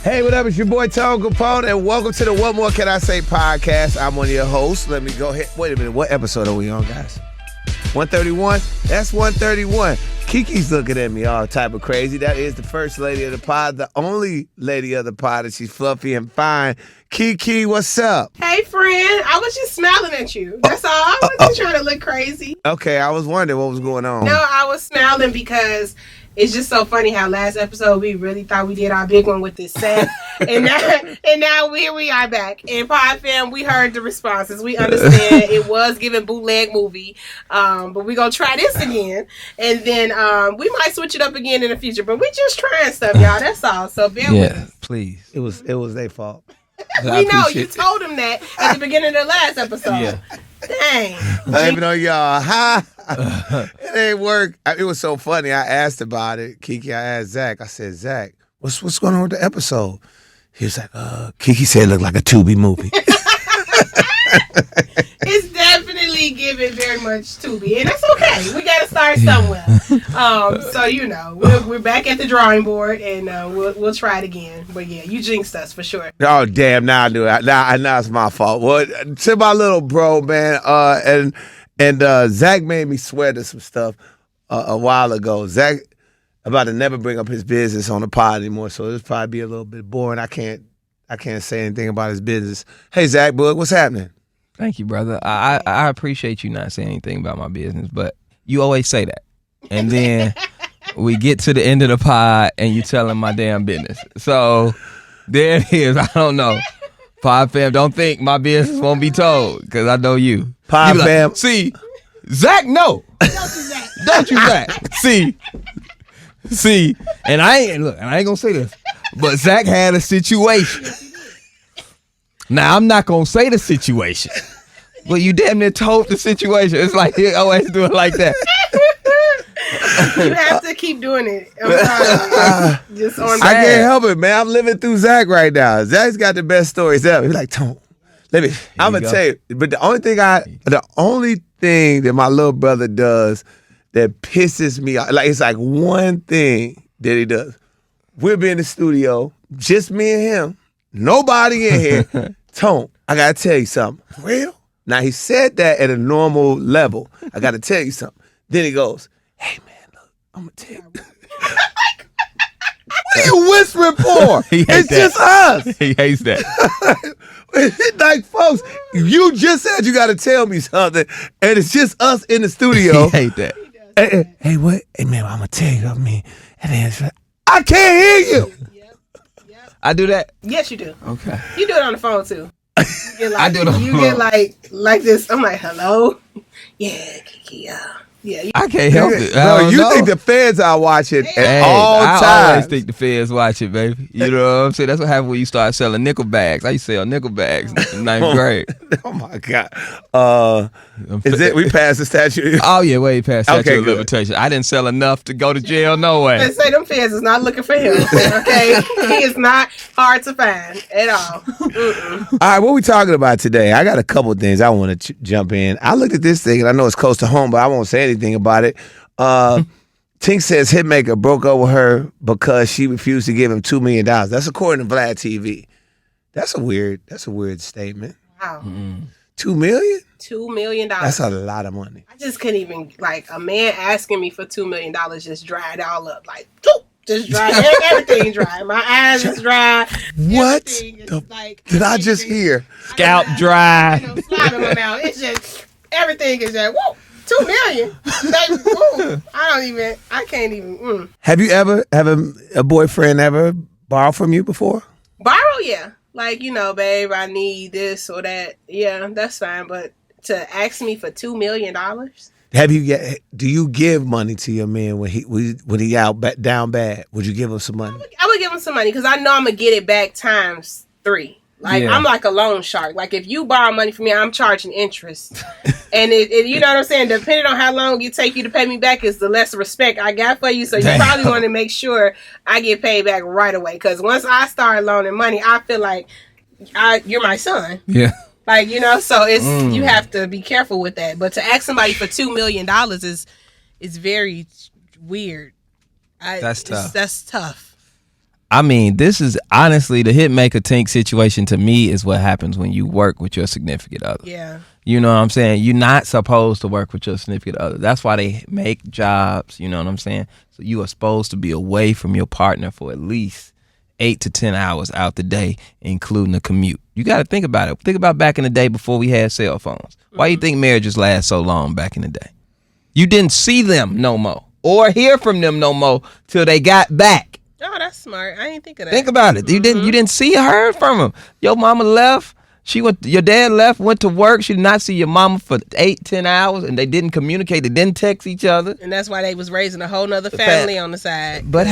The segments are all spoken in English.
Hey, what up? It's your boy, Tone Kapone, and welcome to the What More Can I Say podcast. I'm one of your hosts. Let me go ahead. Wait a minute. What episode are we on, guys? 131? That's 131. KeKe's looking at me all type of crazy. That is the first lady of the pod, the only lady of the pod, and she's fluffy and fine. KeKe, what's up? Hey, friend. I was just smiling at you. That's all. I wasn't trying to look crazy. Okay, I was wondering what was going on. No, I was smiling because it's just so funny how last episode we really thought we did our big one with this set. and now here we are back. And Pod Fam, we heard the responses. We understand it was giving bootleg movie. But we're going to try this again. And then we might switch it up again in the future. But we just trying stuff, y'all. That's all. So bear with us. Please. It was their fault. We know. You told them that at the beginning of the last episode. Yeah. Dang. Blaming on y'all. It ain't work. It was so funny. I asked about it. KeKe, I asked Zach. I said, Zach, what's going on with the episode? He was like, KeKe said it looked like a Tubi movie. It's definitely giving very much Tubi, and that's okay. We got to start somewhere. So we're back at the drawing board, and we'll try it again. But yeah, you jinxed us for sure. Oh damn! Now I do it. Now it's my fault. Well, to my little bro, man, and Zach made me swear to some stuff a while ago. Zach about to never bring up his business on the pod anymore, so it'll probably be a little bit boring. I can't say anything about his business. Hey, Zach, Boog, what's happening? Thank you, brother. I appreciate you not saying anything about my business, but you always say that. And then we get to the end of the pod and you telling my damn business. So there it is. I don't know. Pod Fam, don't think my business won't be told, because I know you. Pod Fam. See, Zach, no. Don't you, Zach. See, and I ain't going to say this, but Zach had a situation. Now, I'm not going to say the situation, but you damn near told the situation. It's like you always do it like that. You have to keep doing it. I'm sorry. Just on I can't help it, man. I'm living through Zach right now. Zach's got the best stories ever. He's like, Tone, I'm going to tell you. But the only thing that my little brother does that pisses me off, like it's like one thing that he does. We'll be in the studio, just me and him, nobody in here. Tone, I got to tell you something. Real? Now, he said that at a normal level. I got to tell you something. Then he goes, hey, man, look, I'm going to tell you. What are you whispering for? It's just us. He hates that. Like, folks, you just said you got to tell me something, and it's just us in the studio. He hate that. Hey, what? Hey, man, I'm going to tell you, I can't hear you. Yep. I do that? Yes, you do. Okay. You do it on the phone, too. I do it on the phone. You get like this. I'm like, hello? Yeah, KeKe, yeah. I can't help it. No, you think the fans are watching at all times. I always think the fans watch it, baby. You know what I'm saying? That's what happened when you start selling nickel bags. I used to sell nickel bags in ninth grade. Oh, my God. Is it? We passed the statute. Oh, yeah, way past statute of good. limitation. I didn't sell enough to go to jail, no way. And say them fans is not looking for him, okay? He is not hard to find at all. Mm-mm. All right, what we talking about today? I got a couple of things I want to jump in. I looked at this thing, and I know it's close to home, but I won't say anything about it. Tink says Hitmaka broke up with her because she refused to give him $2 million. That's according to Vlad TV. That's a weird statement. Wow. Mm-hmm. $2 million? $2 million. That's a lot of money. I just couldn't even, like, a man asking me for $2 million just dried all up. Like, just dry. Everything dry. My eyes is dry. What Did I just hear? Scalp dry. Slide in my mouth. It's just, everything is just, whoa, $2 million. Baby, I can't even. Have you ever, a boyfriend ever borrowed from you before? Borrow, yeah. Like, babe, I need this or that. Yeah, that's fine. But to ask me for $2 million? Do you give money to your man when he down bad? Would you give him some money? I would give him some money because I know I'm gonna get it back times 3. Like, yeah. I'm like a loan shark. Like, if you borrow money from me, I'm charging interest. And you know what I'm saying? Depending on how long it take you to pay me back is the less respect I got for you. So you probably want to make sure I get paid back right away. Because once I start loaning money, I feel like you're my son. Yeah. Like, so it's you have to be careful with that. But to ask somebody for $2 million is very weird. That's tough. That's tough. I mean, this is honestly the Hitmaka Tink situation to me is what happens when you work with your significant other. Yeah. You know what I'm saying? You're not supposed to work with your significant other. That's why they make jobs, you know what I'm saying? So you are supposed to be away from your partner for at least 8 to 10 hours out the day, including the commute. You got to think about it. Think about back in the day before we had cell phones. Why you think marriages last so long back in the day? You didn't see them no more or hear from them no more till they got back. Oh, that's smart. I didn't think of that. Think about it. You didn't see or heard from them. Your mama left. Your dad left, went to work. She did not see your mama for 8-10 hours, and they didn't communicate. They didn't text each other. And that's why they was raising a whole nother family on the side. But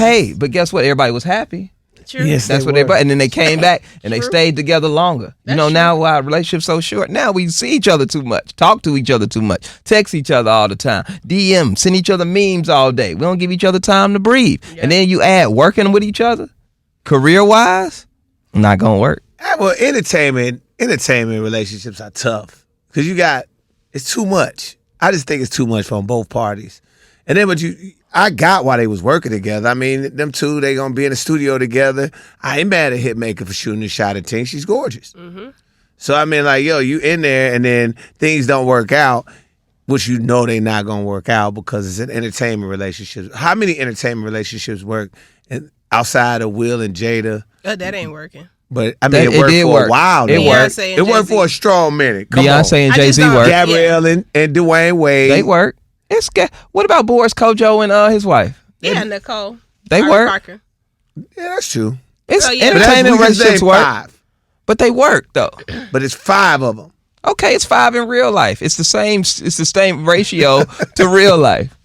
guess what? Everybody was happy. True. Yes, That's what everybody. And then they came back and they stayed together longer. That's now our relationship's so short. Now we see each other too much, talk to each other too much, text each other all the time, DM, send each other memes all day. We don't give each other time to breathe. Yeah. And then you add working with each other, career-wise, not gonna work. Well, entertainment relationships are tough because it's too much. I just think it's too much from both parties. And then I got why they was working together. I mean, them two, they gonna be in the studio together. I ain't mad at Hitmaka for shooting a shot at Tink. She's gorgeous. Mm-hmm. So I mean, like, yo, you in there and then things don't work out, which you know they not gonna work out because it's an entertainment relationship. How many entertainment relationships work outside of Will and Jada? That ain't working. But I mean, it worked for a while. It worked. It worked for a strong minute. Beyonce and Jay-Z worked. Gabrielle and Dwayne Wade. They work. What about Boris Kojo and his wife? Yeah, Nicole. They work. Parker. Yeah, that's true. It's entertainment relationships work. But they work though. But it's 5 of them. Okay, it's 5 in real life. It's the same ratio to real life.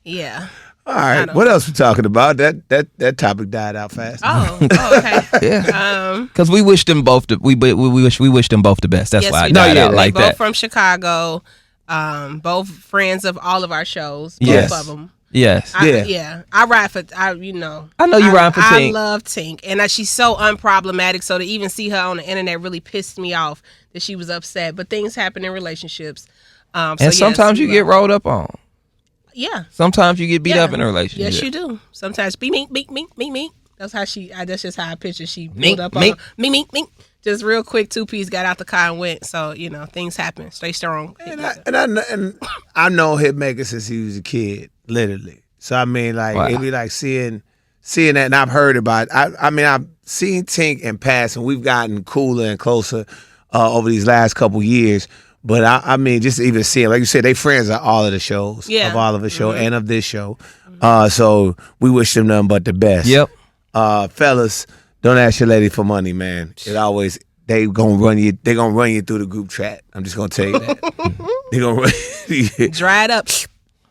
Yeah. All right. What else we talking about? That topic died out fast. Oh okay. Yeah. Because we wish them both. We wish them both the best. That's why I died out like that. Both from Chicago. Both friends of all of our shows. Yes. Both of them. Yes. I ride for. I know you ride for Tink. I love Tink, and she's so unproblematic. So to even see her on the internet really pissed me off that she was upset. But things happen in relationships. And sometimes you get rolled up on. Yeah. Sometimes you get beat up in a relationship. Yes, you do. Sometimes me. That's how that's just how I picture she built up on me. Just real quick, 2-piece got out the car and went. So things happen. Stay strong. And I know Hitmaka since he was a kid, literally. So I mean, like it'd be like seeing that, and I've heard about it. I mean, I've seen Tink in past, and we've gotten cooler and closer over these last couple years. But I mean, just even seeing, like you said, they friends of all of the shows, of all of the show and of this show. So we wish them nothing but the best. Yep. Fellas, don't ask your lady for money, man. They gonna run you through the group chat. I'm just gonna tell you that. They gonna run you. Dry it up.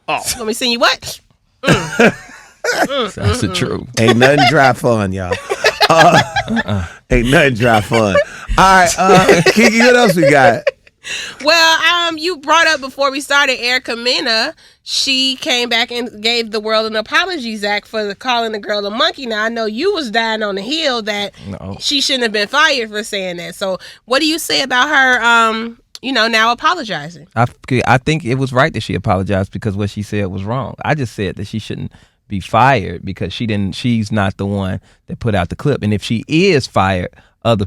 Let me send you what? That's the truth. Ain't nothing dry fun, y'all. Ain't nothing dry fun. All right, KeKe, what else we got? Well, you brought up before we started Erica Mena. She came back and gave the world an apology, Zach, for calling the girl a monkey. Now, I know you was dying on the hill that she shouldn't have been fired for saying that. So what do you say about her, now apologizing? I think it was right that she apologized because what she said was wrong. I just said that she shouldn't be fired because she's not the one that put out the clip. And if she is fired, other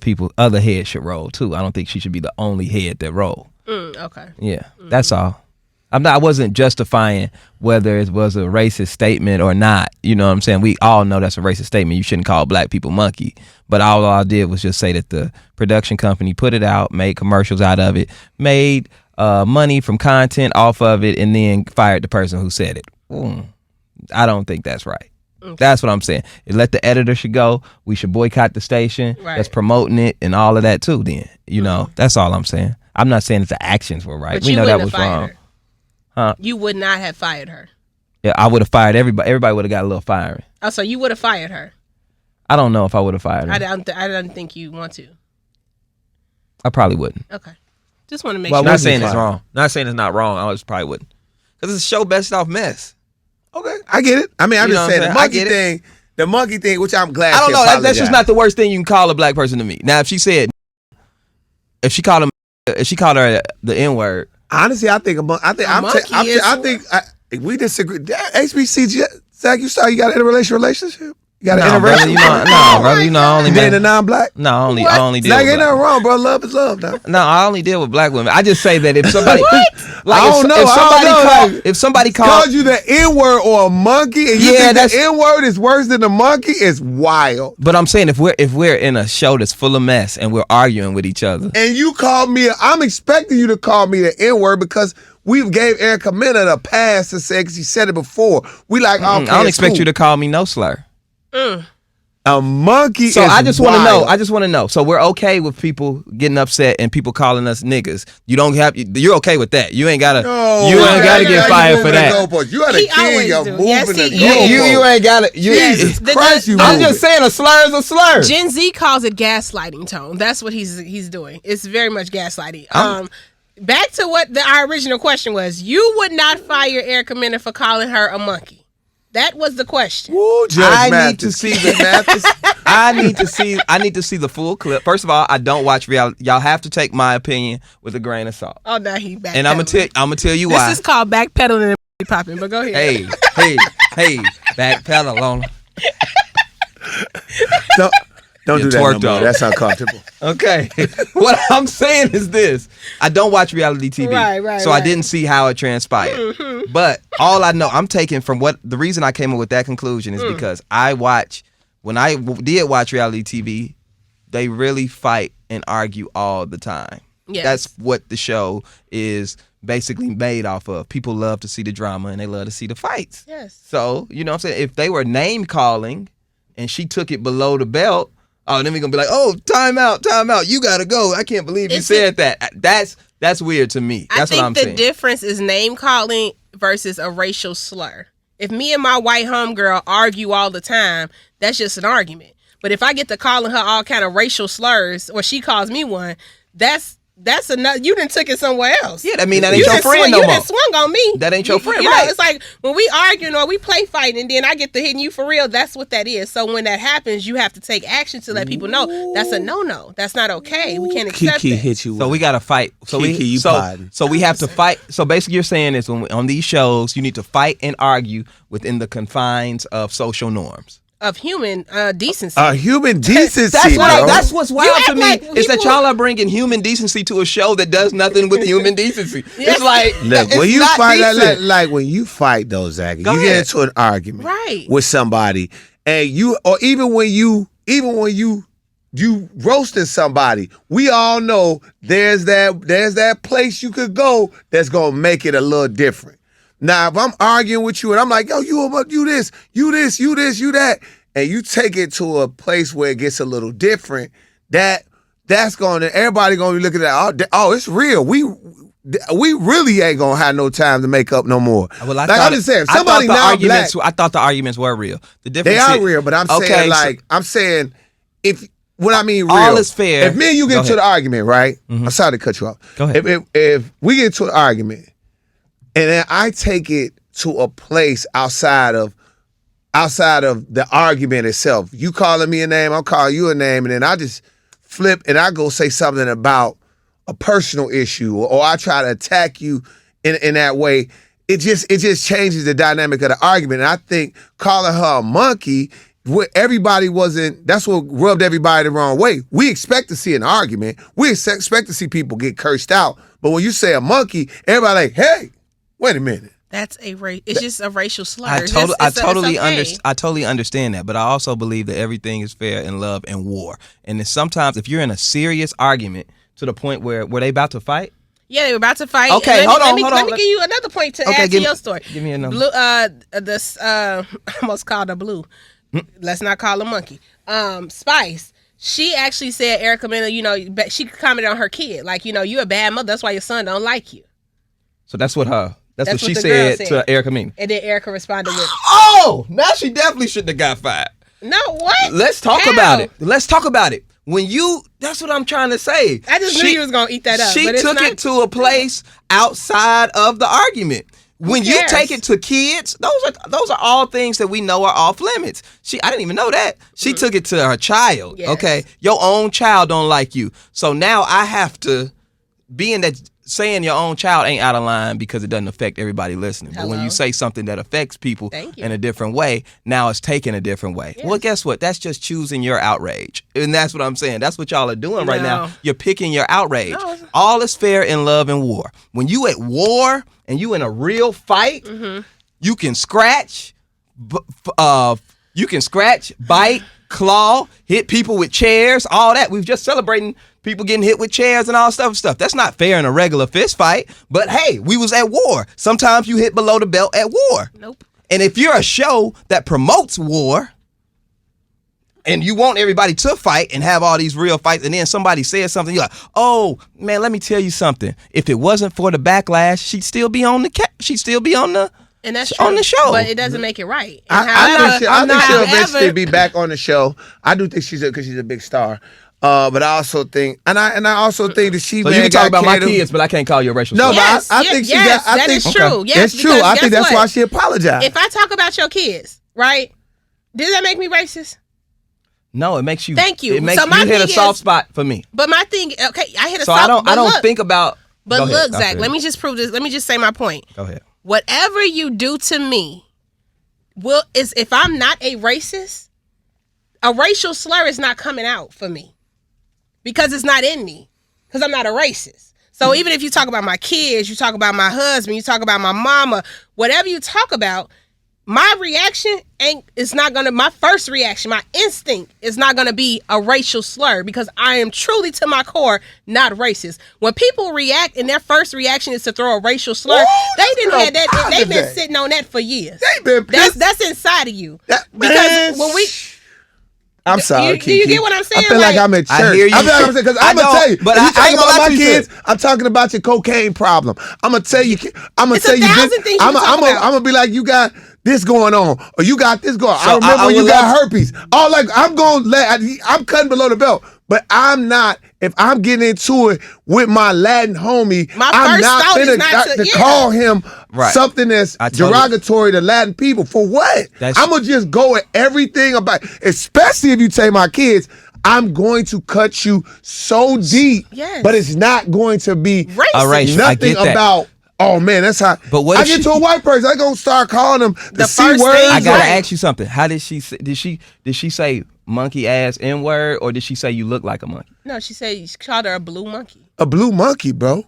heads should roll too. I don't think she should be the only head that roll. Okay. Yeah, that's all. I wasn't justifying whether it was a racist statement or not. You know what I'm saying? We all know that's a racist statement. You shouldn't call black people monkey. But all I did was just say that the production company put it out, made commercials out of it, made money from content off of it, and then fired the person who said it. I don't think that's right. Okay. That's what I'm saying. Let the editor should go. We should boycott the station that's promoting it and all of that too. Then that's all I'm saying. I'm not saying that the actions were right. But we know that was wrong. Huh? You would not have fired her. Yeah, I would have fired everybody. Everybody would have got a little firing. Oh, so you would have fired her? I don't know if I would have fired her. I don't think you want to. I probably wouldn't. Okay. Just want to make sure. Not saying it's wrong. Not saying it's not wrong. I just probably wouldn't. Because it's a show best off mess. Okay, I get it. I mean, I'm just saying the monkey thing, which I'm glad. I don't know. That's just not the worst thing you can call a black person to me. Now, if she called her the N-word. Honestly, I think we disagree. HBC, Zach, you got in a relationship? You got an No, brother, interracial? brother, I only Being a non-black? No, I only deal Like, with ain't nothing wrong, bro. Love is love, now. No, I only deal with black women. I just say that if somebody, if somebody called you the N-word or a monkey, and you think the N-word is worse than the monkey, it's wild. But I'm saying if we're in a show that's full of mess and we're arguing with each other, and you called me, I'm expecting you to call me the N-word because we gave Erica Mena the pass to say, because he said it before. We like, okay, I don't expect you to call me no slur. A monkey. So I just want to know. I just want to know. So we're okay with people getting upset and people calling us niggas. You're okay with that. You ain't gotta. No, you ain't gotta get fired for that. You are the king of moving the goalpost. You ain't gotta. Jesus Christ, you. I'm just saying a slur is a slur. Gen Z calls it gaslighting tone. That's what he's doing. It's very much gaslighting. Back to what our original question was. You would not fire Erica Mena for calling her a monkey. That was the question. Ooh, I need to see the full clip. First of all, I don't watch reality. Y'all have to take my opinion with a grain of salt. Oh, now he backpedaling. And I'm gonna tell you why. This is called backpedaling and popping. But go ahead. Hey, backpedal on. Don't do that no more. That's uncomfortable. Okay. What I'm saying is this. I don't watch reality TV. Right. So I didn't see how it transpired. Mm-hmm. But all I know, I'm taking from the reason I came up with that conclusion is because when I did watch reality TV, they really fight and argue all the time. Yes. That's what the show is basically made off of. People love to see the drama and they love to see the fights. Yes. So, you know what I'm saying? If they were name calling and she took it below the belt, oh, then we're going to be like, oh, time out. You got to go. I can't believe you said that. That's weird to me. That's what I'm saying. I think the difference is name calling versus a racial slur. If me and my white homegirl argue all the time, that's just an argument. But if I get to calling her all kind of racial slurs or she calls me one, that's enough. You done took it somewhere else. Yeah, I mean, that ain't your friend no more. You done swung on me. That ain't your friend, you right? know, it's like when we arguing or we play fighting and then I get to hitting you for real, that's what that is. So when that happens, you have to take action to let people know that's a no-no. That's not okay. We can't accept KeKe that. hit you. So we got to fight. So we have to fight. So basically you're saying is on these shows, you need to fight and argue within the confines of social norms. Of human decency. Human decency, that's what's wild to me is that y'all are bringing human decency to a show that does nothing with human decency. Yes. It's like, look, when you fight, like when you fight though, Zach, get into an argument with somebody, and even when you roasting somebody, we all know there's that place you could go that's gonna make it a little different. Now, if I'm arguing with you and I'm like, yo, you this, you that, and you take it to a place where it gets a little different, that's everybody gonna be looking at, oh, it's real. We really ain't gonna have no time to make up no more. Well, I'm just saying, somebody now black. I thought the arguments were real. The difference they are real, but I'm saying, if when I mean real, all is fair. If me and you get into the argument, right? Mm-hmm. I'm sorry to cut you off. Go ahead. If we get into an argument. And then I take it to a place outside of the argument itself. You calling me a name, I'm calling you a name, and then I just flip and I go say something about a personal issue, or I try to attack you in that way. It just changes the dynamic of the argument. And I think calling her a monkey, that's what rubbed everybody the wrong way. We expect to see an argument. We expect to see people get cursed out. But when you say a monkey, everybody like, hey, wait a minute. It's just a racial slur. I totally understand that, but I also believe that everything is fair in love and war. And then sometimes if you're in a serious argument to the point where they about to fight. Yeah, they were about to fight. Okay, hold on. Let me give you another point to add to your story. Give me another. Blue, I almost called her Blue. Let's not call her Monkey. Spice. She actually said, Erica Mena, she commented on her kid. Like, you're a bad mother. That's why your son don't like you. So that's what she said to Erica Mena. And then Erica responded with, oh, now she definitely shouldn't have got fired. No, what? Let's talk about it. That's what I'm trying to say. I just knew you was going to eat that up. She took it to a place outside of the argument. When you take it to kids, those are all things that we know are off limits. I didn't even know that. She took it to her child. Yes. Okay, your own child don't like you. So now I have to being that saying your own child ain't out of line because it doesn't affect everybody listening. But when you say something that affects people in a different way, now it's taken a different way. Yes. Well, guess what? That's just choosing your outrage. And that's what I'm saying. That's what y'all are doing right now. You're picking your outrage. No. All is fair in love and war. When you at war and you in a real fight, you can scratch, bite, claw, hit people with chairs, all that. We've just celebrating people getting hit with chairs and all stuff. That's not fair in a regular fist fight. But hey, we was at war. Sometimes you hit below the belt at war. Nope. And if you're a show that promotes war and you want everybody to fight and have all these real fights, and then somebody says something, you're like, oh man, let me tell you something. If it wasn't for the backlash, she'd still be on the and that's on the show, but it doesn't make it right. I think she'll eventually be back on the show. I do think because she's a big star. But I also think, and I also think that she. So you can talk about my kids, but I can't call you a racial slur. No, but I think she got. That is true. Yes, it's true. I think that's why she apologized. If I talk about your kids, right? Does that make me racist? No, it makes you. Thank you. It makes you hit a soft spot for me. But my thing, okay, I hit a soft. So I don't think about. But look, Zach, let me just prove this. Let me just say my point. Go ahead. Whatever you do to me, is if I'm not a racist, a racial slur is not coming out for me because it's not in me because I'm not a racist. So even if you talk about my kids, you talk about my husband, you talk about my mama, whatever you talk about, my reaction my first reaction, my instinct is not going to be a racial slur because I am truly to my core not racist. When people react and their first reaction is to throw a racial slur, they didn't have that. They've been sitting on that for years. That's inside of you. Because when we... I'm sorry, do you get what I'm saying? I feel like I'm at church. I hear you. Because I'm gonna tell you. But I ain't gonna lie to you. I'm talking about your cocaine problem. I'm gonna tell you. I'm gonna tell you this. I'm gonna be like, you got this going on, or you got this going on. So I remember when you got herpes. I'm cutting below the belt, but I'm not. If I'm getting into it with my Latin homie, I'm not finna to call him something that's derogatory to Latin people. For what? I'm going to just go at everything about, especially if you say my kids, I'm going to cut you so deep, but it's not going to be racist. Nothing about, oh man, that's how. But what I get to a white person, I gonna start calling them the C word. I gotta ask you something. How did she say? Did she say monkey ass N-word, or did she say you look like a monkey? No, she called her a blue monkey. A blue monkey, bro.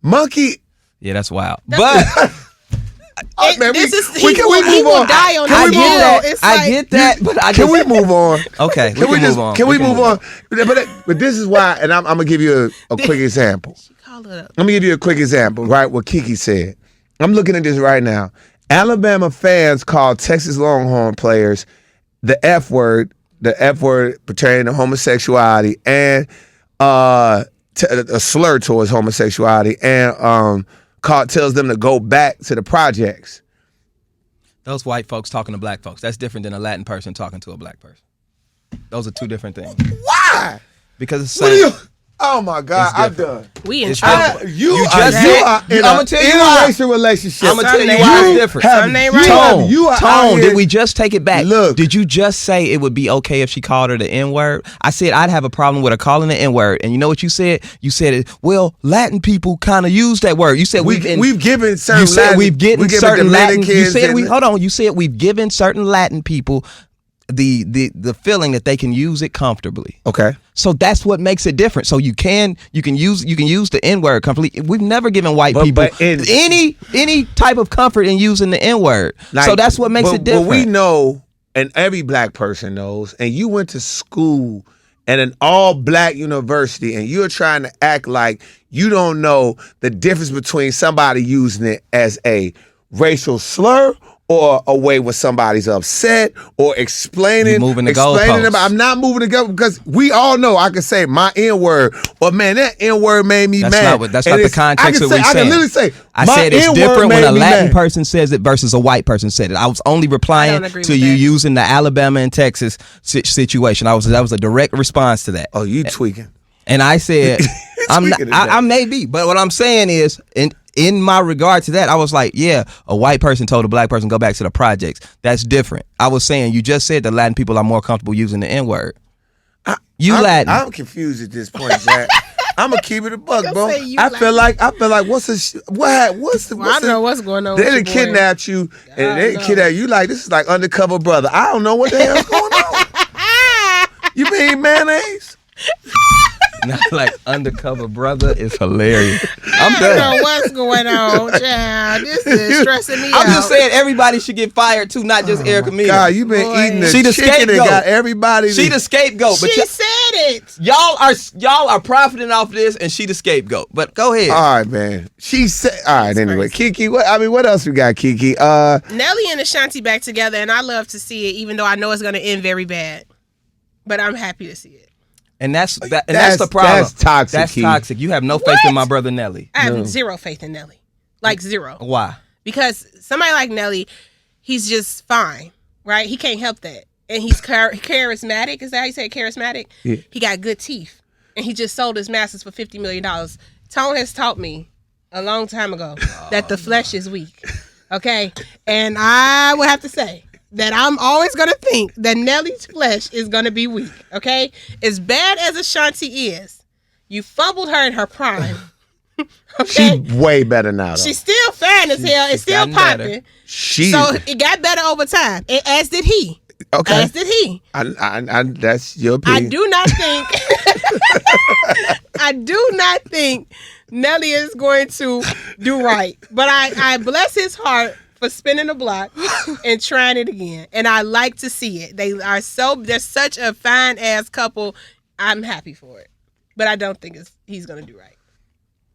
Monkey. Yeah, that's wild. Man, we move on. I get that, but can we move on? Okay, move on. Can we move on? But this is why, and I'm gonna give you a quick example. Let me give you a quick example, right? What KeKe said. I'm looking at this right now. Alabama fans call Texas Longhorn players the F word pertaining to homosexuality and a slur towards homosexuality, and tells them to go back to the projects. Those white folks talking to black folks, that's different than a Latin person talking to a black person. Those are two different things. Why? Because it's saying... Oh my God, I'm done. We in trouble. You are in an interracial relationship. I'm gonna tell you why it's different. Tone, did we just take it back? Look. Did you just say it would be okay if she called her the N-word? I said I'd have a problem with her calling the N-word. And you know what you said? You said, well, Latin people kind of use that word. You said we've given certain Latin. You said you said we've given certain Latin people the feeling that they can use it comfortably. Okay. So that's what makes it different. So you can use the N-word comfortably. We've never given white people any type of comfort in using the N-word. So that's what makes it different. But we know, and every black person knows, and you went to school at an all-black university, and you're trying to act like you don't know the difference between somebody using it as a racial slur or a way where somebody's upset or explaining about. I'm not moving the goalposts because we all know I can say my N-word or man, that N-word made me mad. That's not the context of what we I can literally say I said it's different when a Latin person says it versus a white person said it. I was only replying to you using the Alabama and Texas situation. That was a direct response to that. Oh, you tweaking. And I said I may be, but what I'm saying is in my regard to that, I was like, yeah, a white person told a black person go back to the projects. That's different. I was saying, you just said that Latin people are more comfortable using the N-word. Latin. I'm confused at this point, Jack. I'm gonna keep it a buck, bro. Say I feel like what's the I don't know what's going on. They with done your boy. kidnapped you, and they kidnapped you like this is like undercover brother. I don't know what the hell's going on. You mean mayonnaise? Not like undercover brother is hilarious. I'm I done. don't know what's going on, child. This is stressing me out. I'm just saying everybody should get fired too, not just Erica Mena. God, you been eating the She the chicken and scapegoat. got everybody. She the scapegoat, but She said it. y'all are profiting off this, and she the scapegoat. But go ahead. All right, man. She said. All right, anyway, KeKe. What else we got, KeKe? Nelly and Ashanti back together, and I love to see it, even though I know it's going to end very bad. But I'm happy to see it. And that's the problem. That's toxic. That's Key. toxic. You have no faith in my brother Nelly. I have zero faith in Nelly. Like zero. Why? Because somebody like Nelly, he's just fine, right? He can't help that. And he's charismatic. Is that how you say it? Charismatic? Yeah. He got good teeth. And he just sold his masters for $50 million. Tone has taught me a long time ago that the flesh is weak. Okay? And I would have to say that I'm always going to think that Nelly's flesh is going to be weak. Okay? As bad as Ashanti is, you fumbled her in her prime. Okay? She's way better now, though. She's still fine as hell. It's still popping. So it got better over time. And as did he. Okay. As did he. I that's your opinion. I do not think I do not think Nelly is going to do right. But I bless his heart for spinning the block and trying it again. And I like to see it. They're such a fine ass couple. I'm happy for it. But I don't think he's gonna do right.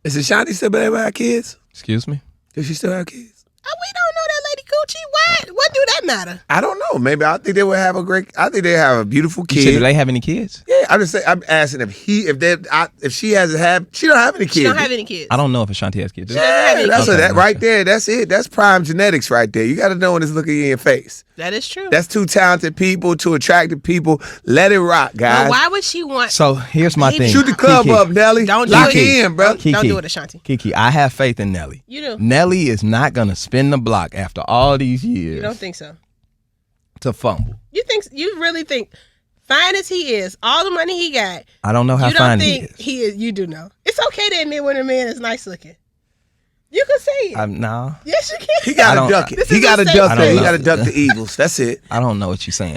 Is Ashanti still able to have kids? Excuse me? Does she still have kids? We don't know that lady Coochie. What do that matter? I don't know. Maybe I think they would have I think they have a beautiful You said, kid. do they have any kids? Yeah, I'm asking if she hasn't had. She don't have any kids. She don't have any kids. I don't know if Ashanti has kids. Yeah, that's Okay. that right there. That's it. That's prime genetics right there. You got to know when it's looking in your face. That is true. That's two talented people, two attractive people. Let it rock, guys. But why would she want? So here's my thing. Shoot the club KeKe. up, Nelly. Don't do lock it. in, bro. Don't do it, Ashanti. KeKe, I have faith in Nelly. You do. Nelly is not gonna spin the block after all these years. You don't think so? To fumble. You really think, fine as he is, all the money he got, I don't know how you don't fine he think is. he is. You do know. It's okay to admit when a man is nice looking. You can say it. No. Yes, you can. He got to duck it. This He is got to a safe duck space. it. He got to duck the evils. That's it. I don't know what you're saying.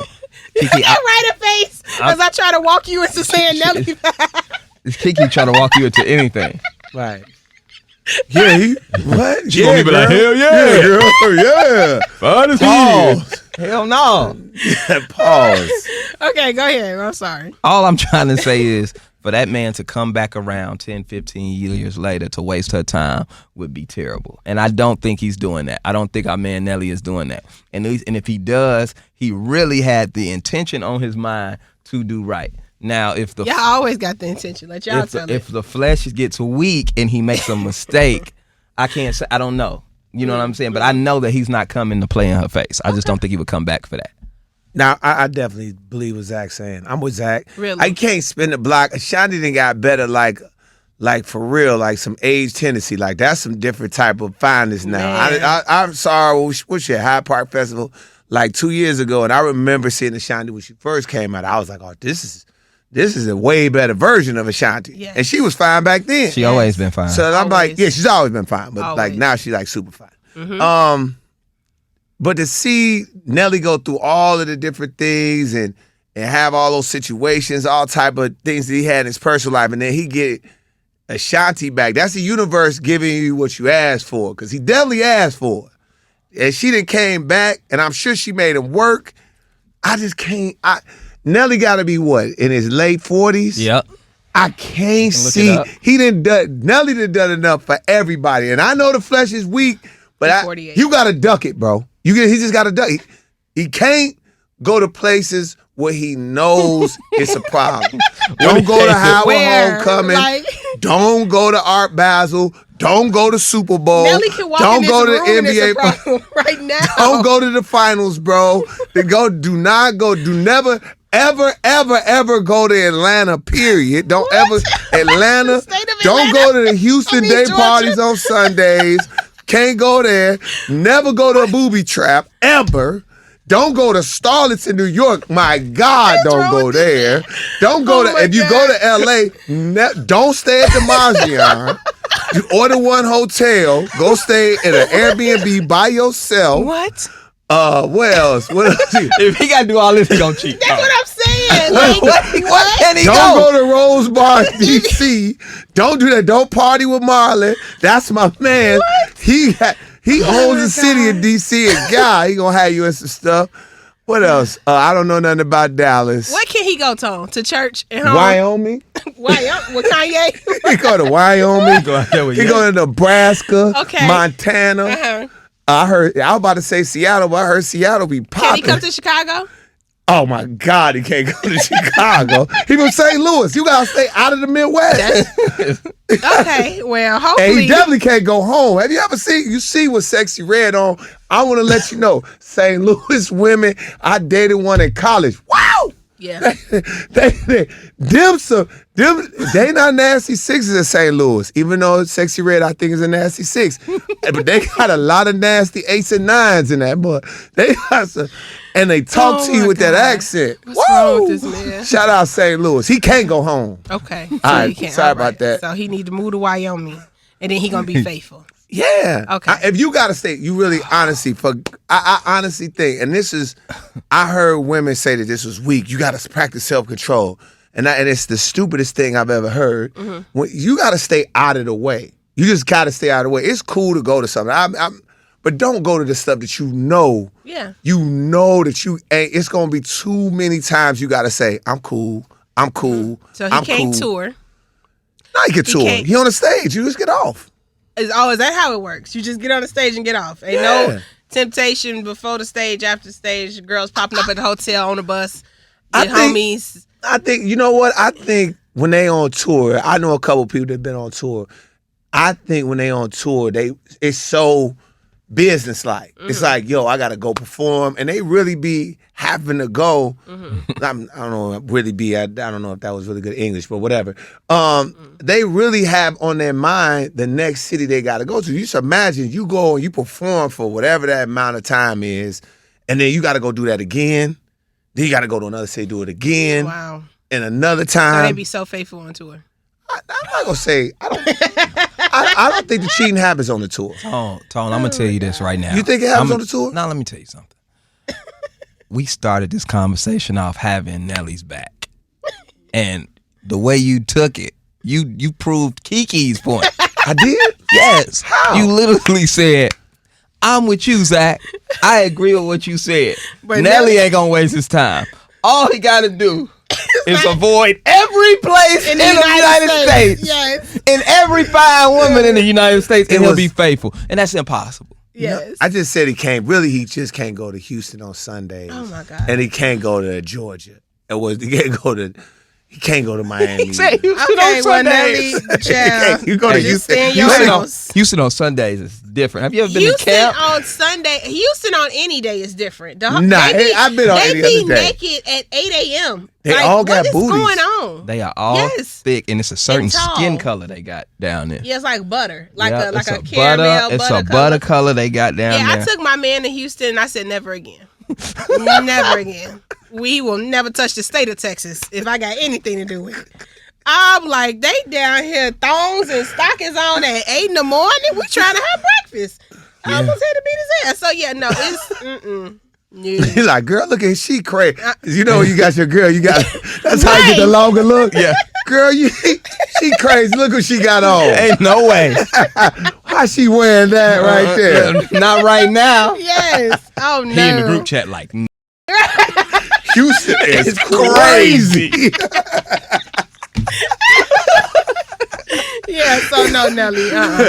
You KeKe, got right a face as I try to walk you into saying Nelly. KeKe trying to walk you into anything. Right. Yeah, what? She gonna be like, hell yeah. girl, yeah. Fine as Pause. Hell no. Pause. Okay, go ahead. I'm sorry. All I'm trying to say is for that man to come back around 10, 15 years later to waste her time would be terrible. And I don't think he's doing that. I don't think our man Nelly is doing that. And if he does, he really had the intention on his mind to do right. Now, if the Y'all always got the intention. Let y'all tell if the flesh gets weak and he makes a mistake, I can't say. I don't know. You know what I'm saying? But I know that he's not coming to play in her face. I just don't think he would come back for that. Now, I definitely believe what Zach's saying. I'm with Zach. Really? I can't spin the block. Ashanti done got better, like for real, like some age tendency. Like that's some different type of fineness now. I'm sorry, what's your Hyde Park Festival like 2 years ago, and I remember seeing Ashanti when she first came out. I was like, oh, this is a way better version of Ashanti. Yes. And she was fine back then. She always been fine. So I'm like, Always. yeah, she's always been fine. But like Always. now she's like super fine. Mm-hmm. But to see Nelly go through all of the different things and have all those situations, all type of things that he had in his personal life, and then he get Ashanti back. That's the universe giving you what you asked for, because he definitely asked for it. And she done came back, and I'm sure she made him work. I just can't. Nelly got to be what, in his late 40s? Yep. I can't Look see. it up. Nelly done enough for everybody. And I know the flesh is weak, but 48. you got to duck it, bro. He just got to duck it. He can't go to places where he knows it's a problem. Don't go to Howard Homecoming. Like, Don't go to Art Basel. Don't go to Super Bowl. Nelly can walk Don't in this go to room the and it's a NBA. problem right now. Don't go to the finals, bro. Do not go. Do never, ever go to Atlanta, period. Don't ever, Atlanta. State of Don't Atlanta. go to the Houston I mean, day Georgia. parties on Sundays. Can't go there. Never go to a booby trap, ever. Don't go to Starlets in New York. My God, don't go there. Don't go to, if you go to LA, don't stay at the Marzion. You order one hotel, go stay in an Airbnb by yourself. What? What else? If he got to do all this, he gonna cheat. That's what I'm saying. What can he Don't go to Rose Bar, DC. Don't do that. Don't party with Marlon. That's my man. What? He owns the city of DC. And God, he gonna have you in some stuff. What else? I don't know nothing about Dallas. What can he go to church and home? Wyoming. Wyoming with Kanye. He go to Wyoming. He go to Nebraska. Okay. Montana. Uh-huh. I was about to say Seattle, but I heard Seattle be popping. Can he come to Chicago? Oh my God, he can't go to Chicago. He from St. Louis. You gotta stay out of the Midwest. Okay, well, hopefully. And he definitely can't go home. Have you ever seen? You see what Sexy Red on? I want to let you know, St. Louis women. I dated one in college. Wow. Yeah. They not nasty sixes in St. Louis, even though Sexy Red I think is a nasty six. But they got a lot of nasty eights and nines in that boy. They got some, and they talk to you with that accent. What's wrong with this man? Shout out St. Louis. He can't go home. Okay. So All right, he can't. sorry about that. So he need to move to Wyoming, and then he gonna be faithful. Yeah. Okay. If you gotta stay, you really honestly I honestly think, and this is, I heard women say that this was weak. You gotta practice self-control, and it's the stupidest thing I've ever heard. Mm-hmm. When you gotta stay out of the way. You just gotta stay out of the way. It's cool to go to something, but don't go to the stuff that you know. Yeah. You know that you ain't. It's gonna be too many times you gotta say, "I'm cool. I'm cool." Mm-hmm. So he can't tour. No, he can tour. He on the stage. You just get off. Is that how it works? You just get on the stage and get off. Ain't no temptation before the stage, after the stage. Girls popping up at the hotel, on the bus, homies. I think, you know what? I think when they on tour, I know a couple people that been on tour. I think when they on tour, it's so business-like. Mm-hmm. It's like, yo, I got to go perform. And they really be having to go. Mm-hmm. I don't know, really be, I don't know if that was really good English, but whatever. They really have on their mind the next city they got to go to. You just imagine you go and you perform for whatever that amount of time is, and then you got to go do that again. Then you got to go to another city, do it again. Wow. And another time. So they be so faithful on tour. I'm not gonna say I don't think the cheating happens on the tour. Tone, I'm gonna tell you this right now. You think it happens on the tour? No, let me tell you something. We started this conversation off having Nelly's back, and the way you took it, you proved KeKe's point. I did? Yes. How? You literally said, "I'm with you, Zach. I agree with what you said." But Nelly ain't gonna waste his time. All he gotta do is avoid every place in the United States. Yes. And every fine woman in the United States, and he'll be faithful. And that's impossible. Yes. I just said he can't. Really, he just can't go to Houston on Sundays. Oh my God. And he can't go to Georgia. He can't go to Miami. He said Houston Okay, on well, Sundays. Nelly, child, You go to just Houston. stay in your house. Houston on Sundays is different. Have you ever been Houston to camp? on Sunday. Houston on any day is different. I've been on any They other be day. naked at 8 a.m. They all got what booties. What is going on? They are all thick, and it's a certain And tall. skin color they got down there. Yeah, it's like butter. Like Yeah, a it's caramel butter. It's a butter color they got down Yeah, there. I took my man to Houston and I said never again. Never again. We will never touch the state of Texas if I got anything to do with it. I'm like, they down here thongs and stockings on at 8 in the morning. We trying to have breakfast. I almost had to beat his ass. So yeah, no, it's no. He's like, girl, look at she crazy. You know, you got your girl. You got that's how you get the longer look. Yeah, girl, she crazy. Look what she got on. Ain't no way. Why she wearing that right there? Not right now. Yes. Oh no. He in the group chat like Houston is crazy. Yeah, so no, Nelly.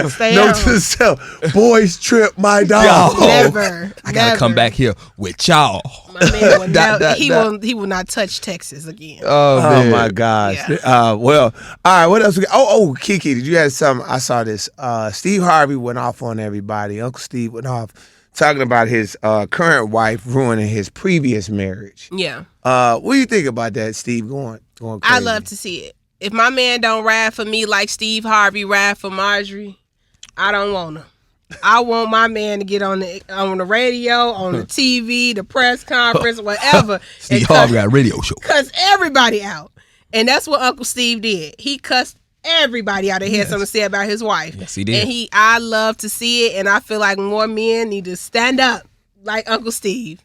Stay Note home. to self, boys trip my dog. Never. I gotta come back here with y'all. My man will he will not touch Texas again. Oh my gosh. Yeah. Well, all right, what else we got? Oh, KeKe, did you have something? I saw this. Steve Harvey went off on everybody. Uncle Steve went off talking about his current wife ruining his previous marriage. Yeah. What do you think about that, Steve, going crazy? I love to see it. If my man don't ride for me like Steve Harvey ride for Marjorie, I don't want him. I want my man to get on the radio, on the TV, the press conference, whatever. Steve Harvey got a radio show. Cuss everybody out. And that's what Uncle Steve did. He cussed everybody out that had something to say about his wife. Yes, he did. And I love to see it, and I feel like more men need to stand up like Uncle Steve.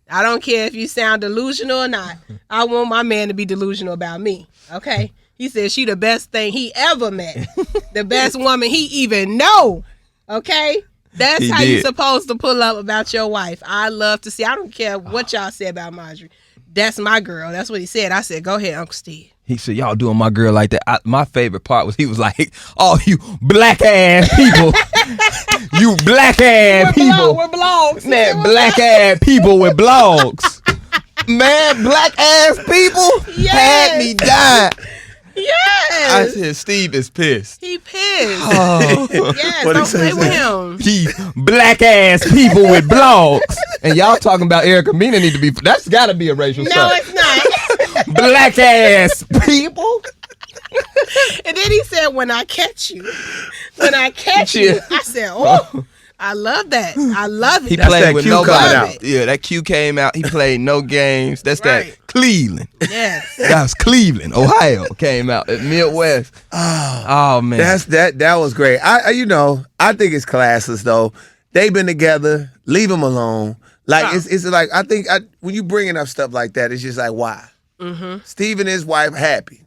I don't care if you sound delusional or not. I want my man to be delusional about me. Okay? He said she the best thing he ever met. The best woman he even know. Okay? That's how you supposed to pull up about your wife. I love to see. I don't care what y'all say about Marjorie. That's my girl. That's what he said. I said, go ahead, Uncle Steve. He said, y'all doing my girl like that. My favorite part was he was like, oh, you black ass people. You black ass people. We're blogs. Man, black ass people with blogs. Man, black ass people had me dying. Yes. I said, Steve is pissed. He pissed. Oh. Yes, don't play with him. These black ass people with blogs. And y'all talking about Erica Mena need to be, that's got to be a racial slur. No, it's not. Black ass people. And then he said, when I catch you, I said, oh. I love that. I love it. He played with nobody out. Yeah, that Q came out. He played no games. That's right. That Cleveland. Yes. That was Cleveland, Ohio. Came out at Midwest. Oh man. That was great. I think it's classless though. They've been together. Leave them alone. Like it's like I think when you bringing up stuff like that, it's just like why? Mm-hmm. Steve and his wife happy.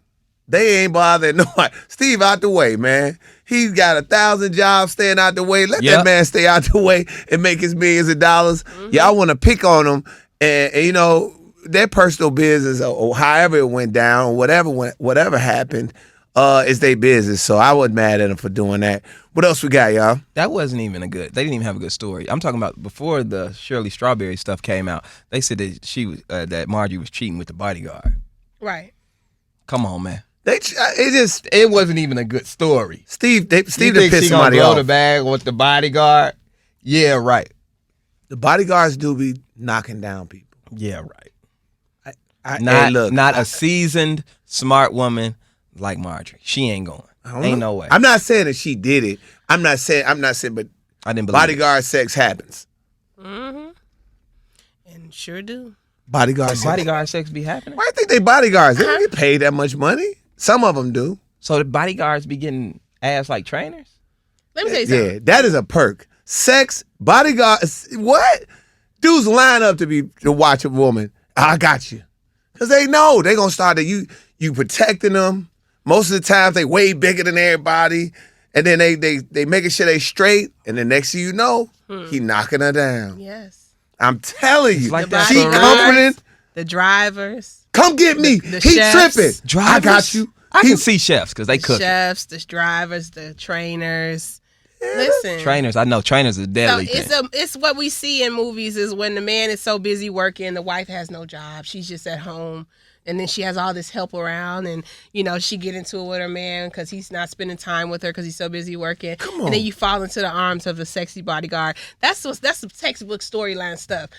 They ain't bothering nobody. Steve out the way, man. He's got 1,000 jobs staying out the way. Let that man stay out the way and make his millions of dollars. Mm-hmm. Y'all want to pick on him, and their personal business or however it went down, or whatever happened, is their business. So I wasn't mad at him for doing that. What else we got, y'all? That wasn't even they didn't even have a good story. I'm talking about before the Shirley Strawberry stuff came out. They said that that Margie was cheating with the bodyguard. Right. Come on, man. It wasn't even a good story. Steve done pissed somebody off. The bag with the bodyguard? Yeah, right. The bodyguards do be knocking down people. Yeah, right. Not a seasoned, smart woman like Marjorie. She ain't going. Ain't no way. I'm not saying that she did it. I'm not saying, but I didn't believe bodyguard sex happens. Mm-hmm. And sure do. Bodyguard sex be happening? Why do you think they bodyguards? They don't get paid that much money. Some of them do. So the bodyguards be getting ass like trainers? Let me tell you something. Yeah, that is a perk. Sex, bodyguards, what? Dudes line up to watch a woman. I got you. Because they know they're going to start you protecting them. Most of the time, they way bigger than everybody. And then they making sure they straight. And the next thing you know, he knocking her down. Yes. I'm telling you. Like she comforting. The drivers. Come get me. The He chefs. tripping. Drivers? I got you. I can see chefs because they cook. Chefs, the drivers, the trainers. Listen. Trainers. I know trainers is deadly. So it's what we see in movies is when the man is so busy working, the wife has no job. She's just at home. And then she has all this help around, and she get into it with her man because he's not spending time with her because he's so busy working. Come on. And then you fall into the arms of the sexy bodyguard. That's some textbook storyline stuff.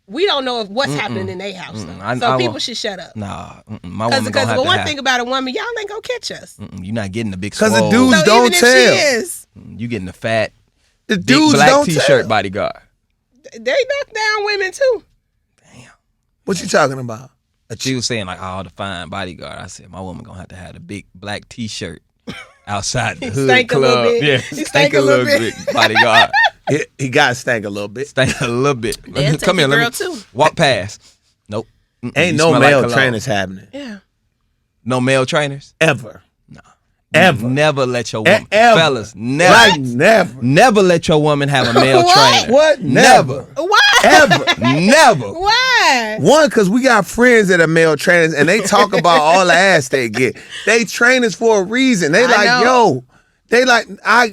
We don't know what's happening in their house, though. People should shut up. Nah, my woman because one thing about a woman, y'all ain't gonna catch us. You're not getting the big. Because the dudes don't tell. If she is, you getting the fat. The dudes black don't t-shirt tell. bodyguard. they knock down women too. Damn. What you talking about? She was saying like, the fine bodyguard. I said my woman gonna have to have a big black t-shirt outside the hood club. Yeah, he stank a little bit. Bodyguard. He got to stank a little bit. Stank a little bit. Come here, let me too. Walk past. Nope. Ain't no male trainers happening. Yeah. No male trainers? Ever. No. Ever. Never let your woman. Ever. Fellas, never. Like never. Never let your woman have a male trainer. What? Never. Why? Ever. Never. Why? One, because we got friends that are male trainers and they talk about all the ass they get. They trainers for a reason. They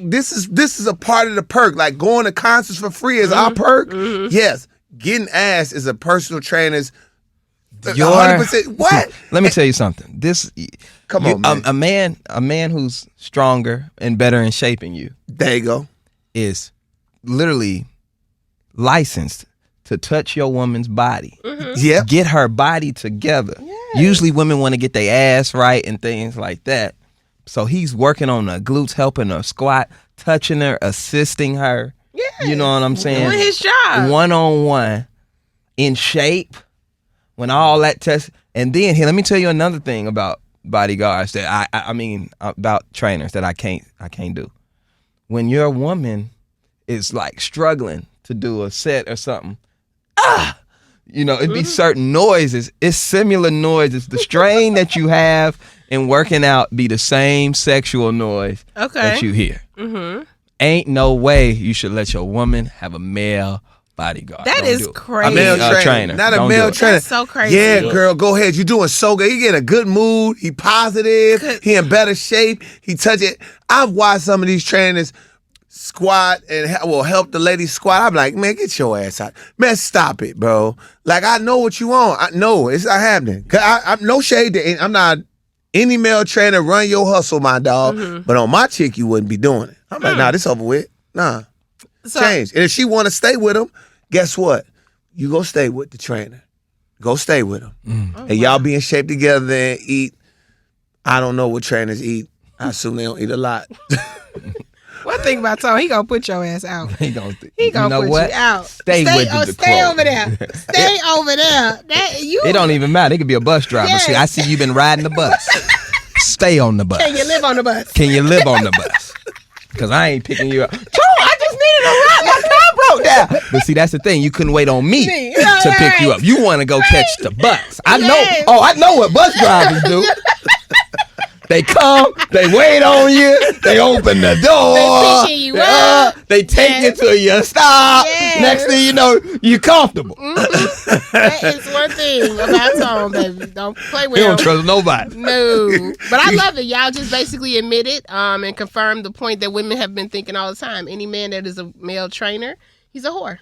this is a part of the perk. Like going to concerts for free is our perk. Mm-hmm. Yes. Getting ass is a personal trainer's 100%. What? Let me tell you something. Come on, man. A man who's stronger and better in shape than you. There you go. Is literally licensed to touch your woman's body. Mm-hmm. Yeah. Get her body together. Yes. Usually women want to get their ass right and things like that. So he's working on her glutes, helping her squat, touching her, assisting her. Yeah. You know what I'm saying? Doing his job. One-on-one, in shape, when all that test. And then here, let me tell you another thing about bodyguards that I mean about trainers that I can't do. When your woman is like struggling to do a set or something, it'd be certain noises. It's similar noises. The strain that you have in working out be the same sexual noise that you hear. Mm-hmm. Ain't no way you should let your woman have a male bodyguard. That is crazy. A male trainer. Not a male trainer. That's so crazy. Yeah, girl, go ahead. You're doing so good. You get a good mood. He positive. He in better shape. He touch it. I've watched some of these trainers squat and help the ladies squat. I'm like, man, get your ass out. Man, stop it, bro. Like, I know what you want. I know it's not happening. I'm no shade. I'm not any male trainer. Run your hustle, my dog. Mm-hmm. But on my chick, you wouldn't be doing it. I'm like, nah, this over with. Nah. Change. And if she want to stay with him, guess what? You go stay with the trainer. Go stay with him. And y'all be in shape together and eat. I don't know what trainers eat. I assume they don't eat a lot. One thing about Tom, he gonna put your ass out. He gonna put you out. Stay over there. Stay over there. It don't even matter. It could be a bus driver. Yes. See, I see you been riding the bus. Stay on the bus. Can you live on the bus? Can you live on the bus? Because I ain't picking you up. I just needed a ride. My car broke down. But see, that's the thing. You couldn't wait on me to pick you up. You want to go catch the bus. I know what bus drivers do. They come, they wait on you, they open the door, they picking you up, they take you to your stop. Yes. Next thing you know, you're comfortable. Mm-hmm. That is one thing about Tom, baby. Don't play with him. He don't trust nobody. No. But I love it. Y'all just basically admit it and confirm the point that women have been thinking all the time. Any man that is a male trainer, he's a whore.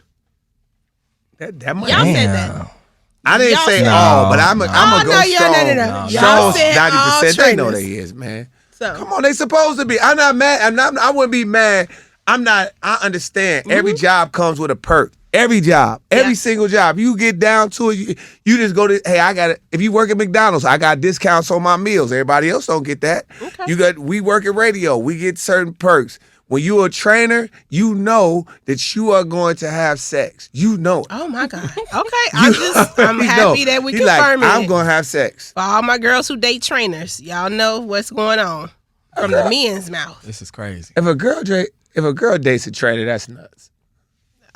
That might Y'all said that. I didn't say all, but I'm going to go strong. No. Strong 90%. They know they is, man. So. Come on, they supposed to be. I'm not mad. I wouldn't be mad. I understand. Mm-hmm. Every job comes with a perk. Every job. Every single job. You get down to it, you just go to, hey, I got it. If you work at McDonald's, I got discounts on my meals. Everybody else don't get that. Okay. We work at radio. We get certain perks. When you're a trainer, you know that you are going to have sex. You know it. Oh, my God. Okay. I'm happy that we confirming it. I'm going to have sex. For all my girls who date trainers, y'all know what's going on from the men's mouth. This is crazy. If a girl dates a trainer, that's nuts.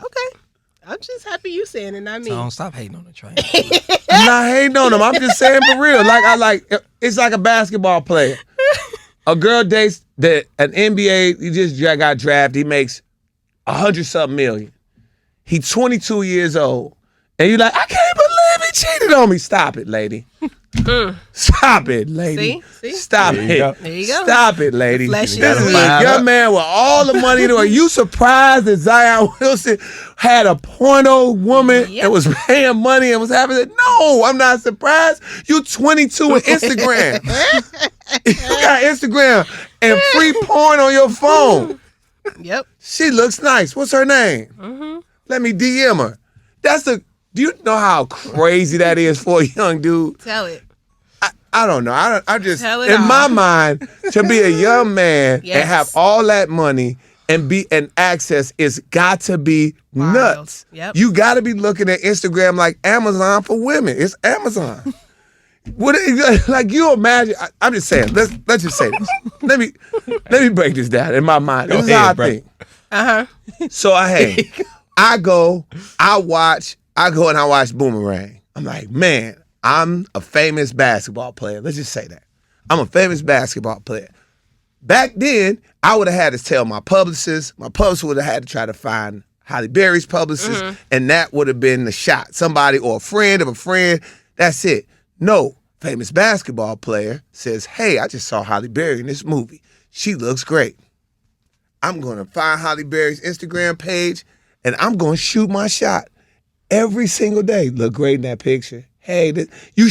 Okay. I'm just happy you saying it, not me. So don't stop hating on the trainer. I'm not hating on them. I'm just saying for real. It's like a basketball player. A girl dates an NBA, he just got drafted, he makes 100-something million. He's 22 years old. And you're like, I can't believe he cheated on me. Stop it, lady. Stop it, lady. See? Stop it. There you go. Stop it, lady. This is a young man with all the money in the world. You surprised that Zion Wilson had a porno woman that was paying money and was having it? No, I'm not surprised. You 22 with Instagram. You got Instagram and free porn on your phone. Yep. She looks nice. What's her name? Mm-hmm. Let me DM her. Do you know how crazy that is for a young dude? Tell it. I don't know. I just, in my mind, to be a young man and have all that money and be an access, it's got to be nuts. Yep. You got to be looking at Instagram like Amazon for women. It's Amazon. Like you imagine? I'm just saying. Let's just say this. Let me break this down in my mind. This is how I think. So I go and I watch Boomerang. I'm like, man, I'm a famous basketball player. Let's just say that. I'm a famous basketball player. Back then, I would have had to tell my publicist. My publicist would have had to try to find Halle Berry's publicist, and that would have been the shot. Somebody or a friend of a friend. That's it. No, famous basketball player says, hey, I just saw Halle Berry in this movie. She looks great. I'm going to find Halle Berry's Instagram page, and I'm going to shoot my shot every single day. Look great in that picture. Hey, you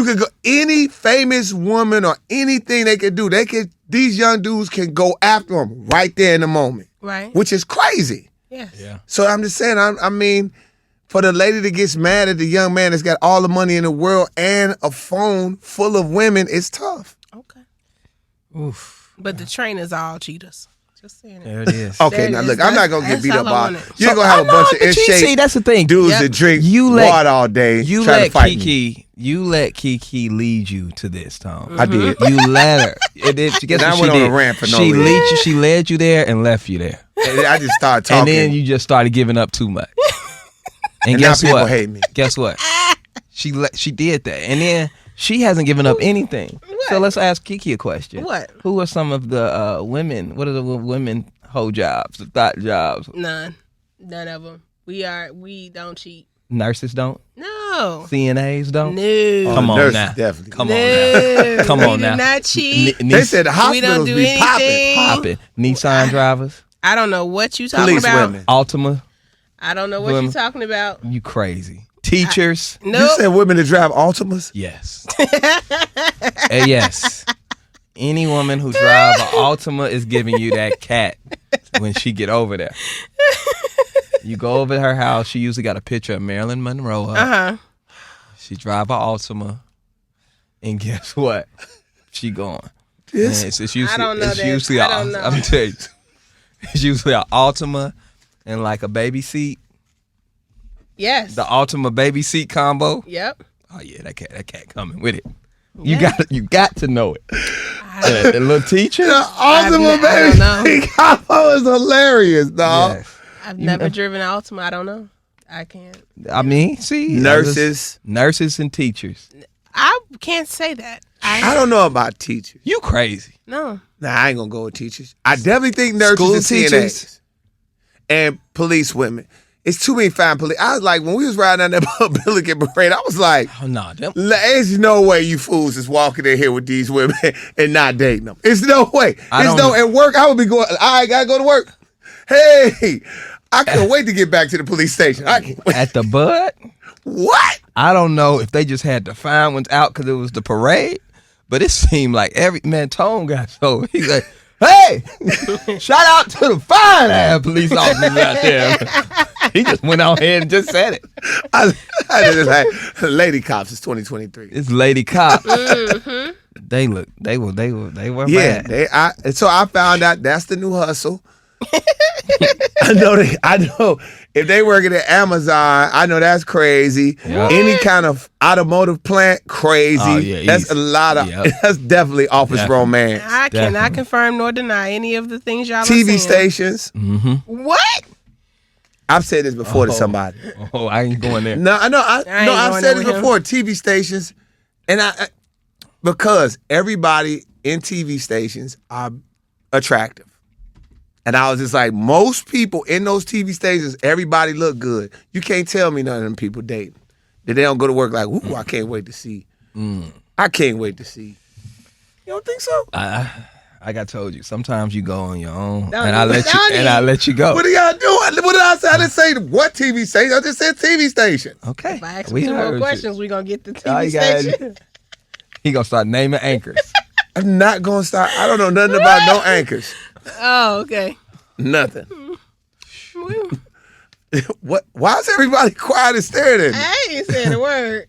could go, any famous woman or anything they could do, these young dudes can go after them right there in the moment. Right. Which is crazy. Yes. Yeah. So I'm just saying, I mean, for the lady that gets mad at the young man that's got all the money in the world and a phone full of women, it's tough. Okay. Oof. But the trainers are all cheaters. Just saying it. There it is. Okay, now look, I'm not gonna get That's beat up all I by. wanted. You're gonna have a bunch of in See, shape that's the thing. dudes Yep. that drink You let- water all day. You trying let to fight me. KeKe. You let KeKe lead you to this, Tom. I did. You let her. Guess I what went she on a did? rant for no She reason. lead you. She led you there and left you there. And I just started talking. And then you just started giving up too much. And And now guess people what? hate me. Guess what? She did that, and then she hasn't given up anything. So let's ask KeKe a question. What? Who are some of the women? What are the women hoe jobs, the thought jobs? None of them. We don't cheat. Nurses don't. No. CNAs don't. No. Come on nurses now. definitely. Come no. on now. Come on We now. do not cheat. They said the We don't hospitals do be popping. anything. Popping. Nissan drivers. I don't know what you talking Police about. women. Altima. I don't know what Women. you talking about. You crazy. Teachers. You Nope. said women that drive Altimas? Yes. Yes. Any woman who drives an Altima is giving you that cat when she get over there. You go over to her house. She usually got a picture of Marilyn Monroe up. She drive an Altima, and guess what? She gone. Yes. It's usually, I don't know it's that. usually I don't know. I'm tell you, it's usually an Altima and like a baby seat. Yes. The Altima baby seat combo. Yep. Oh yeah, that cat coming with it. Yeah. You got to know it. The little teacher. The Altima I don't know. baby combo is hilarious, dog. Yes. I've never driven an Altima. I don't know. I can't. I mean, see, Nurses. nurses and teachers. I can't say that. I don't know about teachers. You crazy? No. Nah, I ain't gonna go with teachers. I definitely think nurses School and CNAs teachers? and police women. It's too many fine police. I was like, when we was riding down that Pelican Parade, I was like, Oh no, them. there's no way you fools is walking in here with these women and not dating them. It's no way. I It's don't know. At work, I would be going, I gotta go to work. Hey, I can't wait to get back to the police station. I can't wait. At the Bud, What? I don't know if they just had the fine ones out because it was the parade, but it seemed like every man Tone got so he's like, hey, shout out to the fine ass police officers out there. He just went on ahead and just said it. I just like, lady cops, it's 2023. It's lady cops. They were Yeah, mad. so I found out that's the new hustle. I know if they working at Amazon, I know that's crazy. Yep. Any kind of automotive plant, crazy. Oh, yeah, that's easy. a lot of. Yep. That's definitely office Definitely. romance. I cannot Definitely. confirm nor deny any of the things y'all are TV saying. stations. What? I've said this before to somebody. Oh, I ain't going there. No, I know. I ain't I've going said there this with him. before. TV stations, and because everybody in TV stations are attractive. And I was just like, most people in those TV stations, everybody look good. You can't tell me none of them people dating. That they don't go to work like, ooh, I can't wait to see. I can't wait to see. You don't think so? I got told you. Sometimes you go on your own, Don't and I even- let you don't and I let you go. What are y'all doing? What did I say? I didn't say what TV station. I just said TV station. Okay, If I ask we you two more heard you. questions, we're going to get the All TV you gotta station. He gonna start naming anchors. I'm not going to start. I don't know nothing about no anchors. Oh, okay. Nothing. What? Why is everybody quiet and staring at me? I ain't saying a word.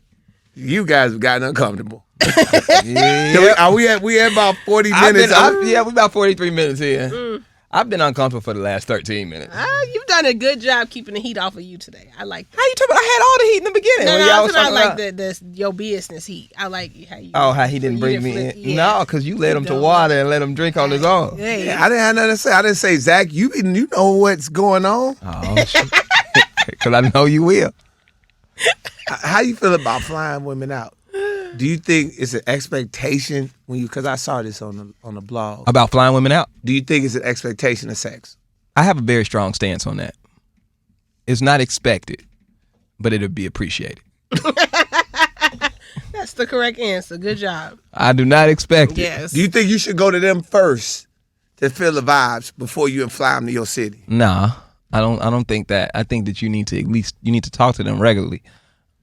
You guys have gotten uncomfortable. Yeah. We at about 40 minutes. we about 43 minutes here. I've been uncomfortable for the last 13 minutes. You've done a good job keeping the heat off of you today. I like that. How you talking about? I had all the heat in the beginning. No, when no, y'all I'm was talking talking about like about- your business heat. I like how you. Oh, how he didn't bring me flip- in? yeah. No, because you led him to don't. water and let him drink on his own. Hey, I didn't have nothing to say. I didn't say, Zach, you know what's going on. Oh, shit. Because I know you will. How you feel about flying women out? Do you think it's an expectation when you? Because I saw this on the blog. About flying women out? Do you think it's an expectation of sex? I have a very strong stance on that. It's not expected, but it'll be appreciated. that's the correct answer. Good job. I do not expect it. Yes. Do you think you should go to them first to feel the vibes before you fly them to your city? Nah, I don't think that. I think that you need to talk to them regularly.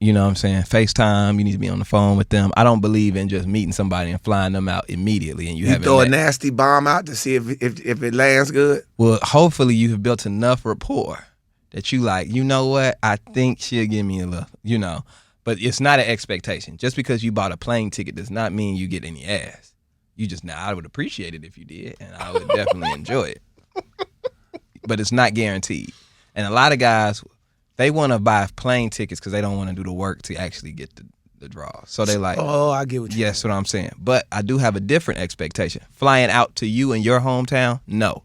You know what I'm saying? FaceTime, you need to be on the phone with them. I don't believe in just meeting somebody and flying them out immediately and you You haven't throw a met. nasty bomb out to see if it lands good. Well, hopefully you have built enough rapport that you like, you know what? I think she'll give me a look, you know. But it's not an expectation. Just because you bought a plane ticket does not mean you get any ass. You just, now I would appreciate it if you did, and I would definitely enjoy it. but it's not guaranteed. And a lot of guys, they want to buy plane tickets because they don't want to do the work to actually get the draw. So they like, oh, I get what you mean. Yes, what I'm saying. But I do have a different expectation. Flying out to you in your hometown, no.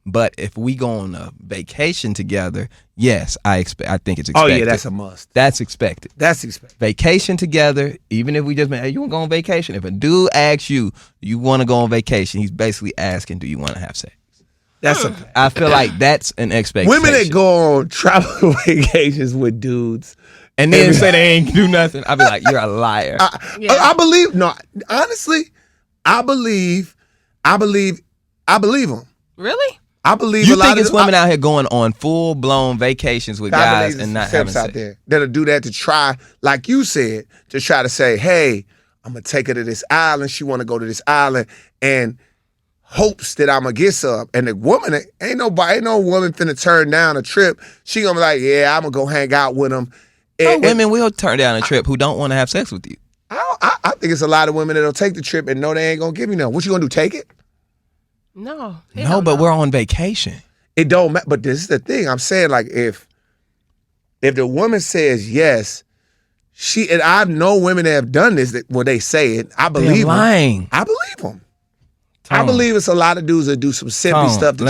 But if we go on a vacation together, yes, I think it's expected. Oh yeah, that's a must. That's expected. That's expected. Vacation together, even if we just hey, you want to go on vacation? If a dude asks you want to go on vacation, he's basically asking, do you want to have sex? That's I feel like that's an expectation. Women that go on travel vacations with dudes and then say they ain't do nothing, I'll be like, you're a liar. I believe. No, honestly, I believe them. Really? I believe you a lot think of it's women out here going on full blown vacations with guys and not having sex out there that'll do that to try, like you said, to try to say, hey, I'm gonna take her to this island. She want to go to this island and hopes that I'm gonna get some. And the woman, ain't no woman finna turn down a trip. She gonna be like, yeah, I'm gonna go hang out with them. Women will turn down a trip who don't want to have sex with you. I think it's a lot of women that'll take the trip and know they ain't gonna give you none. What you gonna do? Take it? No, but we're on vacation. It don't matter. But this is the thing. I'm saying, like, if the woman says yes, and I know women that have done this, when they say it, I believe them. Lying. I believe them. I believe it's a lot of dudes that do some simpy stuff to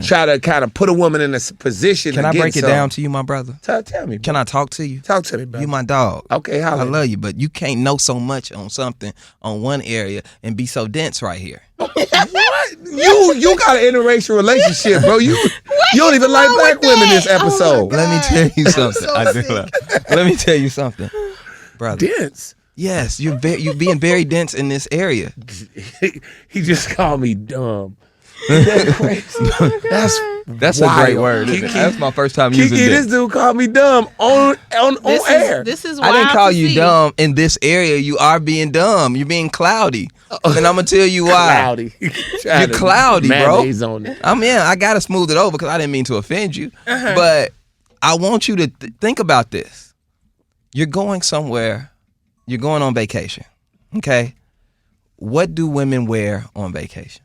try to kind of put a woman in a position. Can I break it down to you, my brother? Tell me. Can I talk to you? Talk to me, brother. You my dog. Okay, I love you, but you can't know so much on something on one area and be so dense right here. What? You got an interracial relationship, bro. You don't even like black women this episode. Let me tell you something. Let me tell you something, brother. Dense. Yes, you're being very dense in this area. He just called me dumb. That's crazy. That's a great word. That's my first time using KeKe, this dude called me dumb on air. This is wild. I didn't call you dumb in this area. You are being dumb. You're being cloudy. And I'm gonna tell you why. Cloudy. You're cloudy, bro. On it. I gotta smooth it over because I didn't mean to offend you. But I want you to think about this. You're going somewhere. You're going on vacation, okay? What do women wear on vacation?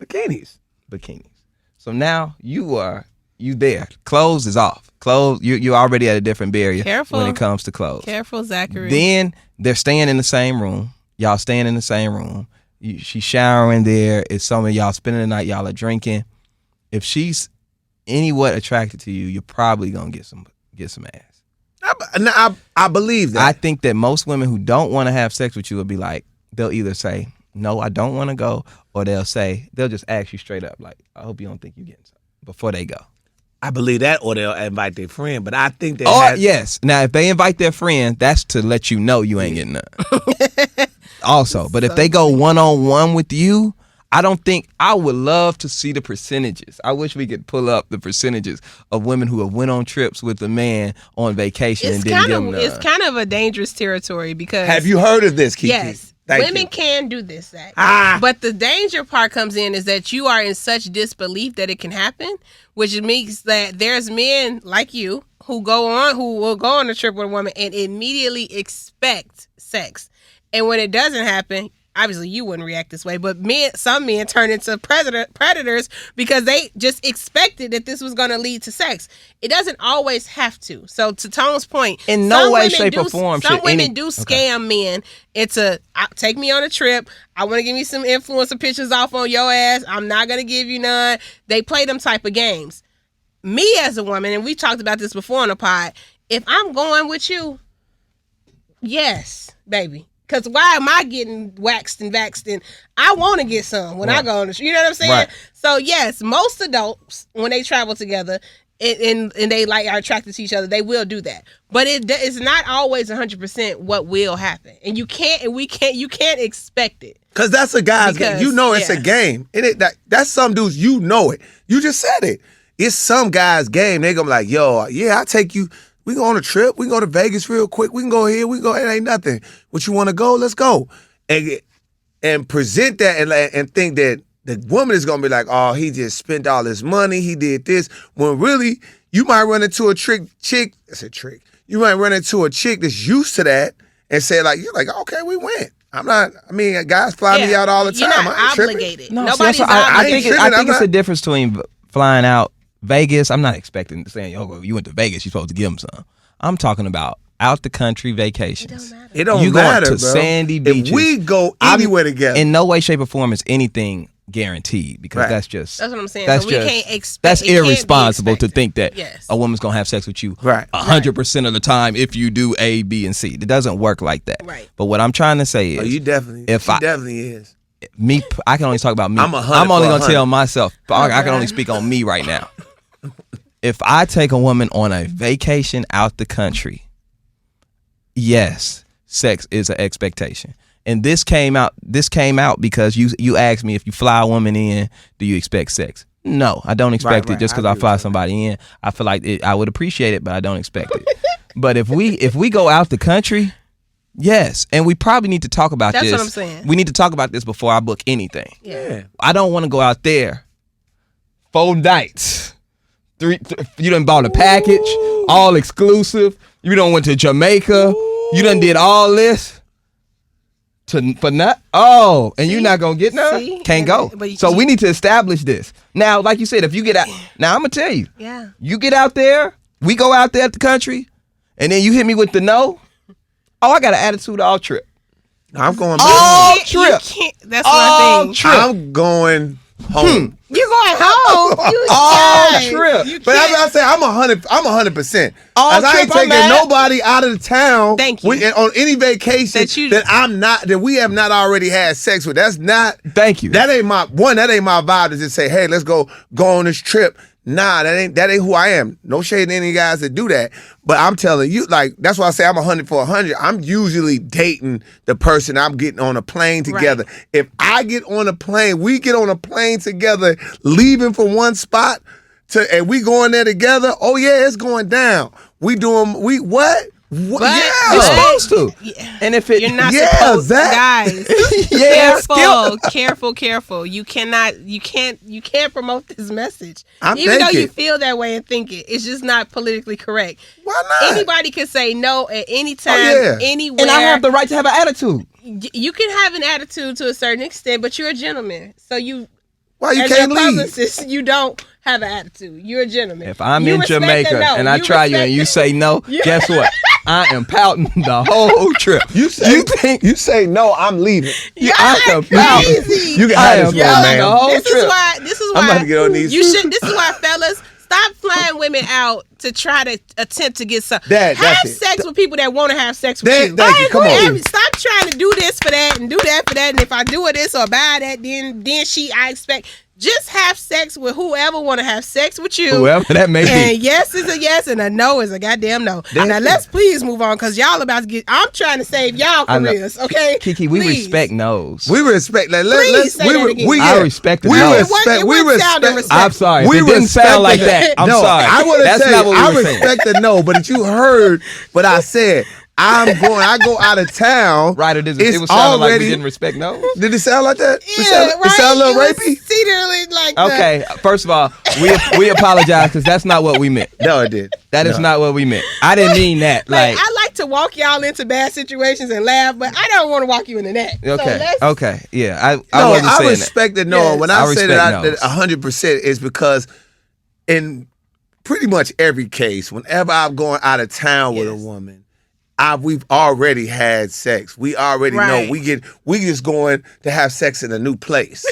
Bikinis. So now you there. Clothes is off. Clothes, you're already at a different barrier when it comes to clothes. Careful, Zachary. Then they're staying in the same room. Y'all staying in the same room. She's showering there. It's some of y'all spending the night. Y'all are drinking. If she's anywhat attracted to you, you're probably gonna get some ass. I believe that. I think that most women who don't want to have sex with you will be like, they'll either say, no, I don't want to go, or they'll just ask you straight up, like, I hope you don't think you're getting something before they go. I believe that, or they'll invite their friend, but I think yes. Now, if they invite their friend, that's to let you know you ain't getting nothing. Also, but if they go one-on-one with you, I would love to see the percentages. I wish we could pull up the percentages of women who have went on trips with a man on vacation and didn't give them none. It's kind of a dangerous territory because... Have you heard of this, KeKe? Yes. Women can do this, Zach. But the danger part comes in is that you are in such disbelief that it can happen, which means that there's men like you who will go on a trip with a woman and immediately expect sex. And when it doesn't happen... Obviously, you wouldn't react this way, but some men turn into predators because they just expected that this was going to lead to sex. It doesn't always have to. So, to Tone's point, in no way, shape, or form, some women do scam men into take me on a trip. I want to give you some influencer pictures off on your ass. I'm not going to give you none. They play them type of games. Me as a woman, and we talked about this before on the pod. If I'm going with you, yes, baby. Because why am I getting waxed and vaxxed? And I want to get some when I go on the show. You know what I'm saying? Right. So, yes, most adults, when they travel together and they are attracted to each other, they will do that. But it's not always 100% what will happen. And you can't expect it. Because that's a guy's game. You know it's a game. That's some dudes, you know it. You just said it. It's some guy's game. They're going to be like, yo, yeah, I'll take you. We go on a trip. We can go to Vegas real quick. We can go here. We can go. It ain't nothing. What you want to go? Let's go. And present that and think that the woman is going to be like, oh, he just spent all his money. He did this. When really, you might run into a chick. That's a trick. You might run into a chick that's used to that and say, like, you're like, okay, we went. I'm not. I mean, guys fly me out all the time. You're not I ain't obligated. No, Nobody's I obligated. think it's a difference between flying out Vegas. I'm not expecting saying, "Oh, you went to Vegas, you're supposed to give them some." I'm talking about out the country vacations. It don't you matter, going to bro. sandy beaches. If we go anywhere together, in no way, shape, or form is anything guaranteed because Right. that's what I'm saying. That's So we just, can't expect. that's it can't be irresponsible to expected. think that Yes. a woman's gonna have sex with you Right. 100% of the time if you do A, B, and C. It doesn't work like that. Right. But what I'm trying to say is, you definitely. She definitely is. I can only talk about me. I'm 100 I'm only for gonna 100. tell myself. I can only speak on me right now. If I take a woman on a vacation out the country, yes, sex is an expectation. And this came out because you asked me, if you fly a woman in, do you expect sex? No, I don't expect it just because I fly somebody in. I feel like I would appreciate it, but I don't expect it. But if we go out the country, yes, and we probably need to talk about this. That's what I'm saying. We need to talk about this before I book anything. Yeah. I don't want to go out there 4 nights. You done bought a package, all exclusive. You done went to Jamaica. You done did all this for not. Oh, and you're not gonna get none. See? Can't go. So we need to establish this now. Like you said, if you get out now, I'm gonna tell you. Yeah. You get out there. We go out there at the country, and then you hit me with the no. Oh, I got an attitude all trip. I'm going all back. trip. You can't, that's what I think. Trip. I'm going home. You're going home. All can't. trip. You But can't. I say I'm 100%. All As I ain't trip, I'm taking mad. nobody out of the town. Thank you. On any vacation That that we have not already had sex with. That's not. Thank you. That ain't my vibe to just say, hey, let's go on this trip. Nah, that ain't who I am. No shade to any guys that do that. But I'm telling you, like, that's why I say I'm 100 for 100. I'm usually dating the person I'm getting on a plane together. Right. If I get on a plane, we get on a plane together, leaving from one spot and we going there together. Oh yeah, it's going down. What? But Yeah. You're supposed to. Yeah. And if it, You're not Yeah, supposed, Zach. guys. Yeah, careful. You can't promote this message. I'm Even though thinking. you feel that way and think it, it's just not politically correct. Why not? Anybody can say no at any time, yeah. anywhere. and I have the right to have an attitude. You can have an attitude to a certain extent, but you're a gentleman. So Why you as can't your leave? publicist, you don't have an attitude. You're a gentleman. If I'm You in respect Jamaica the no. and I try you and you respect say no, guess what? I am pouting the whole trip. You say no, I'm leaving. Y'all I are am pouting. crazy. You can I have am this pouting one, the man. whole This trip. is why. I'm about to get on these. You should. This is why, fellas, stop flying women out to try to attempt to get some. That's have it. sex with people that want to have sex with you. Thank you. Come on. Stop trying to do this for that and do that for that. And if I do this or buy that, then I expect. Just have sex with whoever want to have sex with you. Whoever that may be. And yes is a yes and a no is a goddamn no. Now let's please move on because y'all about to get. I'm trying to save y'all I know. careers, okay? KeKe, we Please. respect no's. We respect. Like, Please say that again. I respect the we no. respect. It We wasn't sounding respect. respectful. I'm sorry. If We it didn't respect sound like the- that, I'm no, sorry. I want to That's say not what we I were saying. respect the no, but you heard what I said. I go out of town. Right, it was It's sounding like we already- didn't respect no. Did it sound like that? Yeah, It sound a little It was rapey? cedarly like Okay, first of all, we apologize because that's not what we meant. No, it did. That is not what we meant. I didn't mean that. Like, Like, I like to walk y'all into bad situations and laugh, but I don't want to walk you into that. So okay, yeah. I No, wasn't I saying respect the no. Yes. When I I say that respect no's. 100% is because in pretty much every case, whenever I'm going out of town with a Yes. woman, we've already had sex. We already Right. know we just going to have sex in a new place.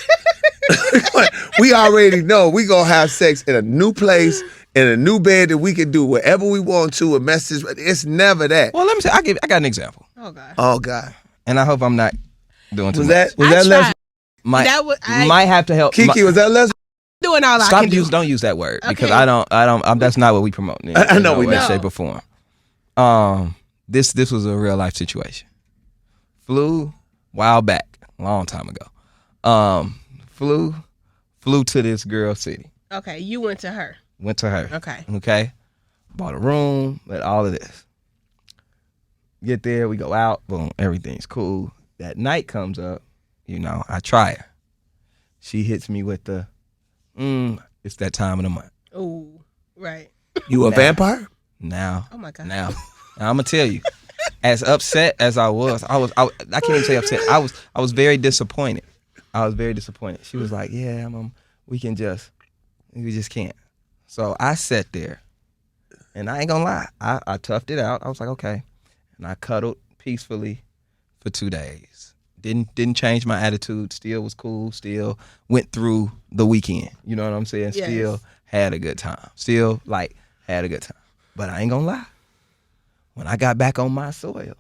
We already know we gonna have sex in a new place, in a new bed that we can do whatever we want to and message. It's never that. Well, let me say, I got an example, Oh God. Oh God. and I hope I'm not doing too Was much. that I Les? tried. Might might have to help. KeKe, was that Les? Doing all I Stop can do. don't use that word because Okay. I don't. That's not what we promote. In I know no we way, don't. shape, or form. This was a real life situation. Flew while back, a long time ago. Flew to this girl city. Okay, you went to her. Went to her. Okay. Bought a room, but all of this. Get there, we go out, boom, everything's cool. That night comes up, I try her. She hits me with the, it's that time of the month. Oh, right. You a Nah. vampire? Now. Oh my God. Now I'm gonna tell you. as upset as I can't even say upset. I was very disappointed. She was like, yeah, we just can't. So I sat there, and I ain't gonna lie, I toughed it out. I was like, okay, and I cuddled peacefully for 2 days. Didn't change my attitude. Still was cool. Still went through the weekend. You know what I'm saying? Yes. Still had a good time. But I ain't gonna lie. When I got back on my soil,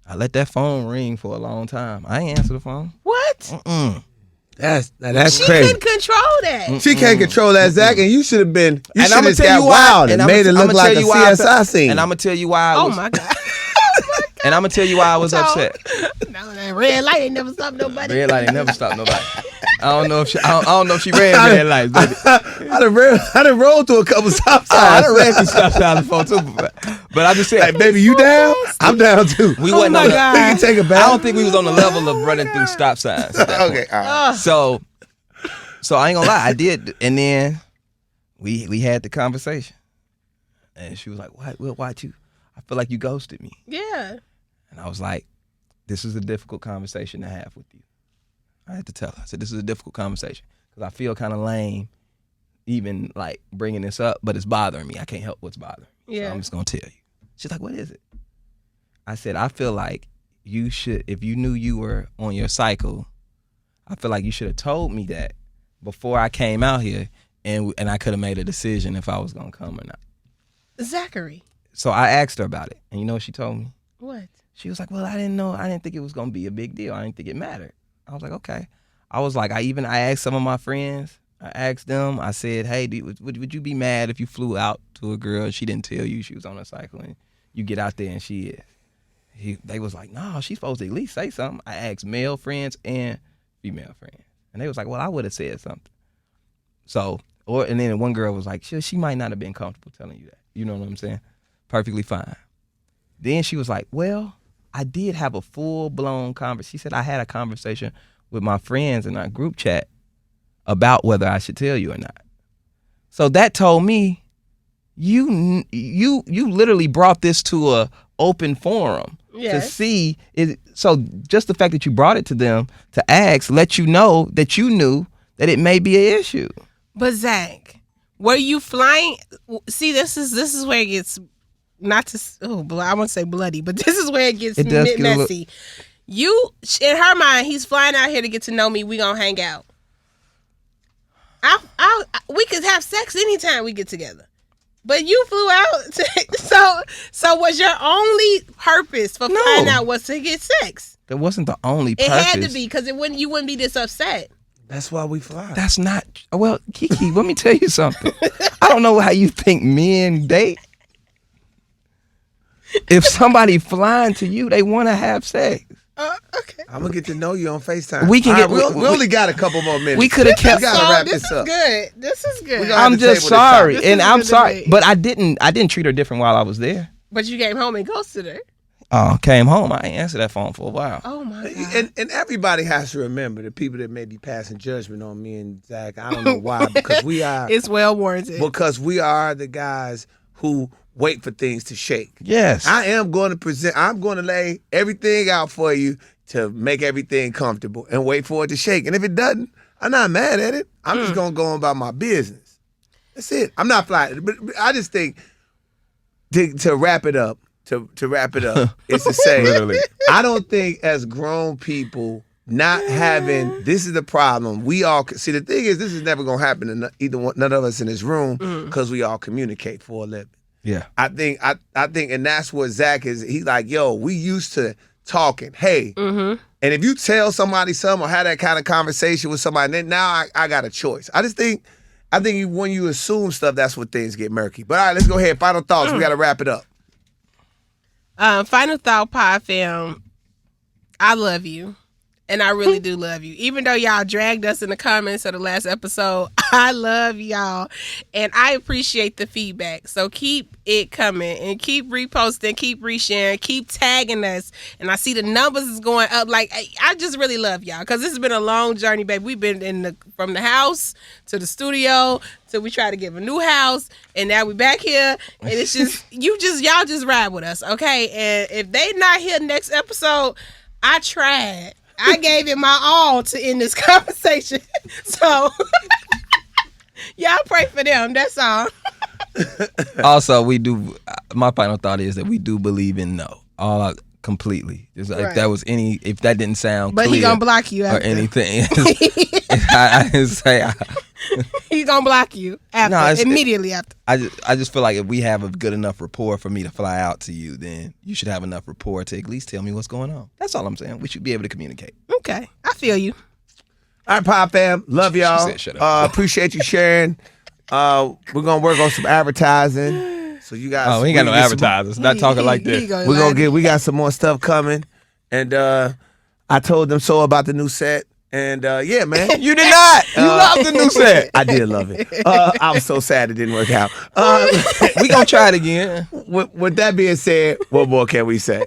I let that phone ring for a long time. I ain't answer the phone. What? Mm-mm. That's She crazy. couldn't control that. She can't control that, Zach, and you should have been. You should have got why, wild and made it look like a CSI scene. And I'm gonna tell you why. Oh my God. And I'm gonna tell you why I was upset. No, that red light ain't never stopped nobody. Red light ain't never stopped nobody. I don't know if she ran red lights, baby. I done rolled through a couple stop signs. I done ran through stop signs before too. But I just said, Hey, baby, you down? I'm down too. we wasn't my on the, God. We can take it back. I don't think we was on the level of running through stop signs. at that Okay, point. all right. So I ain't gonna lie, I did, and then we had the conversation, and she was like, "Why'd you? I feel like you ghosted me." Yeah. And I was like, "This is a difficult conversation to have with you." I had to tell her. I said, "This is a difficult conversation because I feel kind of lame, even like bringing this up, but it's bothering me. I can't help what's bothering me. Yeah. So I'm just gonna tell you." She's like, "What is it?" I said, "I feel like you should, if you knew you were on your cycle, I feel like you should have told me that before I came out here, and I could have made a decision if I was gonna come or not." Zachary. So I asked her about it, and you know what she told me? What? She was like, "Well, I didn't know. I didn't think it was gonna be a big deal. I didn't think it mattered." I was like, "Okay." I was like, I asked some of my friends. I asked them. I said, "Hey, would you be mad if you flew out to a girl and she didn't tell you she was on a cycle and you get out there and she is?" They was like, "No, she's supposed to at least say something." I asked male friends and female friends, and they was like, "Well, I would have said something." So, and then one girl was like, she might not have been comfortable telling you that. You know what I'm saying? Perfectly fine. Then she was like, "Well, I did have a full-blown conversation." She said, "I had a conversation with my friends in our group chat about whether I should tell you or not." So that told me you literally brought this to a open forum to see it. So just the fact that you brought it to them to ask let you know that you knew that it may be an issue. But Zach, were you flying? See, this is where it gets I won't say bloody, but this is where it gets messy. You, in her mind, he's flying out here to get to know me. We gonna hang out. We could have sex anytime we get together. But you flew out, so was your only purpose for flying out was to get sex? That wasn't the only purpose. It had to be, because you wouldn't be this upset. That's why we fly. That's not, well, KeKe, let me tell you something. I don't know how you think men date. If somebody flying to you, they want to have sex. Okay. I'm gonna get to know you on FaceTime. We can get. We only got a couple more minutes. We could have kept. We gotta wrap this up. Good. This is good. I'm just sorry, and I'm sorry, debate. but I didn't treat her different while I was there. But you came home and ghosted her. Oh, came home. I ain't answered that phone for a while. Oh my God. And everybody has to remember the people that may be passing judgment on me and Zach. I don't know why, because we are. It's well warranted. Because we are the guys who wait for things to shake. Yes. I am going to present. I'm going to lay everything out for you to make everything comfortable and wait for it to shake. And if it doesn't, I'm not mad at it. I'm just going to go on about my business. That's it. I'm not flying. But I just think to wrap it up, is to say, Literally. I don't think as grown people not having, this is the problem. We all, see, the thing is, this is never going to happen to none of us in this room because we all communicate for a living. Yeah. I think, and that's what Zach is. He's like, yo, we used to talking. Hey, and if you tell somebody something or have that kind of conversation with somebody, then now I got a choice. I think when you assume stuff, that's when things get murky. But all right, let's go ahead. Final thoughts. We got to wrap it up. Final thought, Pod Fam. I love you. And I really do love you. Even though y'all dragged us in the comments of the last episode, I love y'all. And I appreciate the feedback. So keep it coming and keep reposting, keep resharing, keep tagging us. And I see the numbers is going up. Like, I just really love y'all because this has been a long journey, baby. We've been from the house to the studio till we try to get a new house. And now we back here. And it's just, y'all just ride with us, okay? And if they not here next episode, I tried. I gave it my all to end this conversation. So, y'all pray for them. That's all. Also, we do. My final thought is that we do believe in no. All out completely. Just like if that didn't sound but clear he gonna block you after. Or anything. He's gonna block you after, immediately after. I just feel like if we have a good enough rapport for me to fly out to you, then you should have enough rapport to at least tell me what's going on. That's all I'm saying. We should be able to communicate. Okay, I feel you. All right, Pop Fam, love y'all. She said, shut up. Appreciate you sharing. We're gonna work on some advertising. So you guys. Oh, we ain't got no advertisers. Not talking like this. We got some more stuff coming, and I told them so about the new set. And yeah, man. You did not. You loved the new set. I did love it. I was so sad it didn't work out. We gonna try it again. With that being said, what more can we say?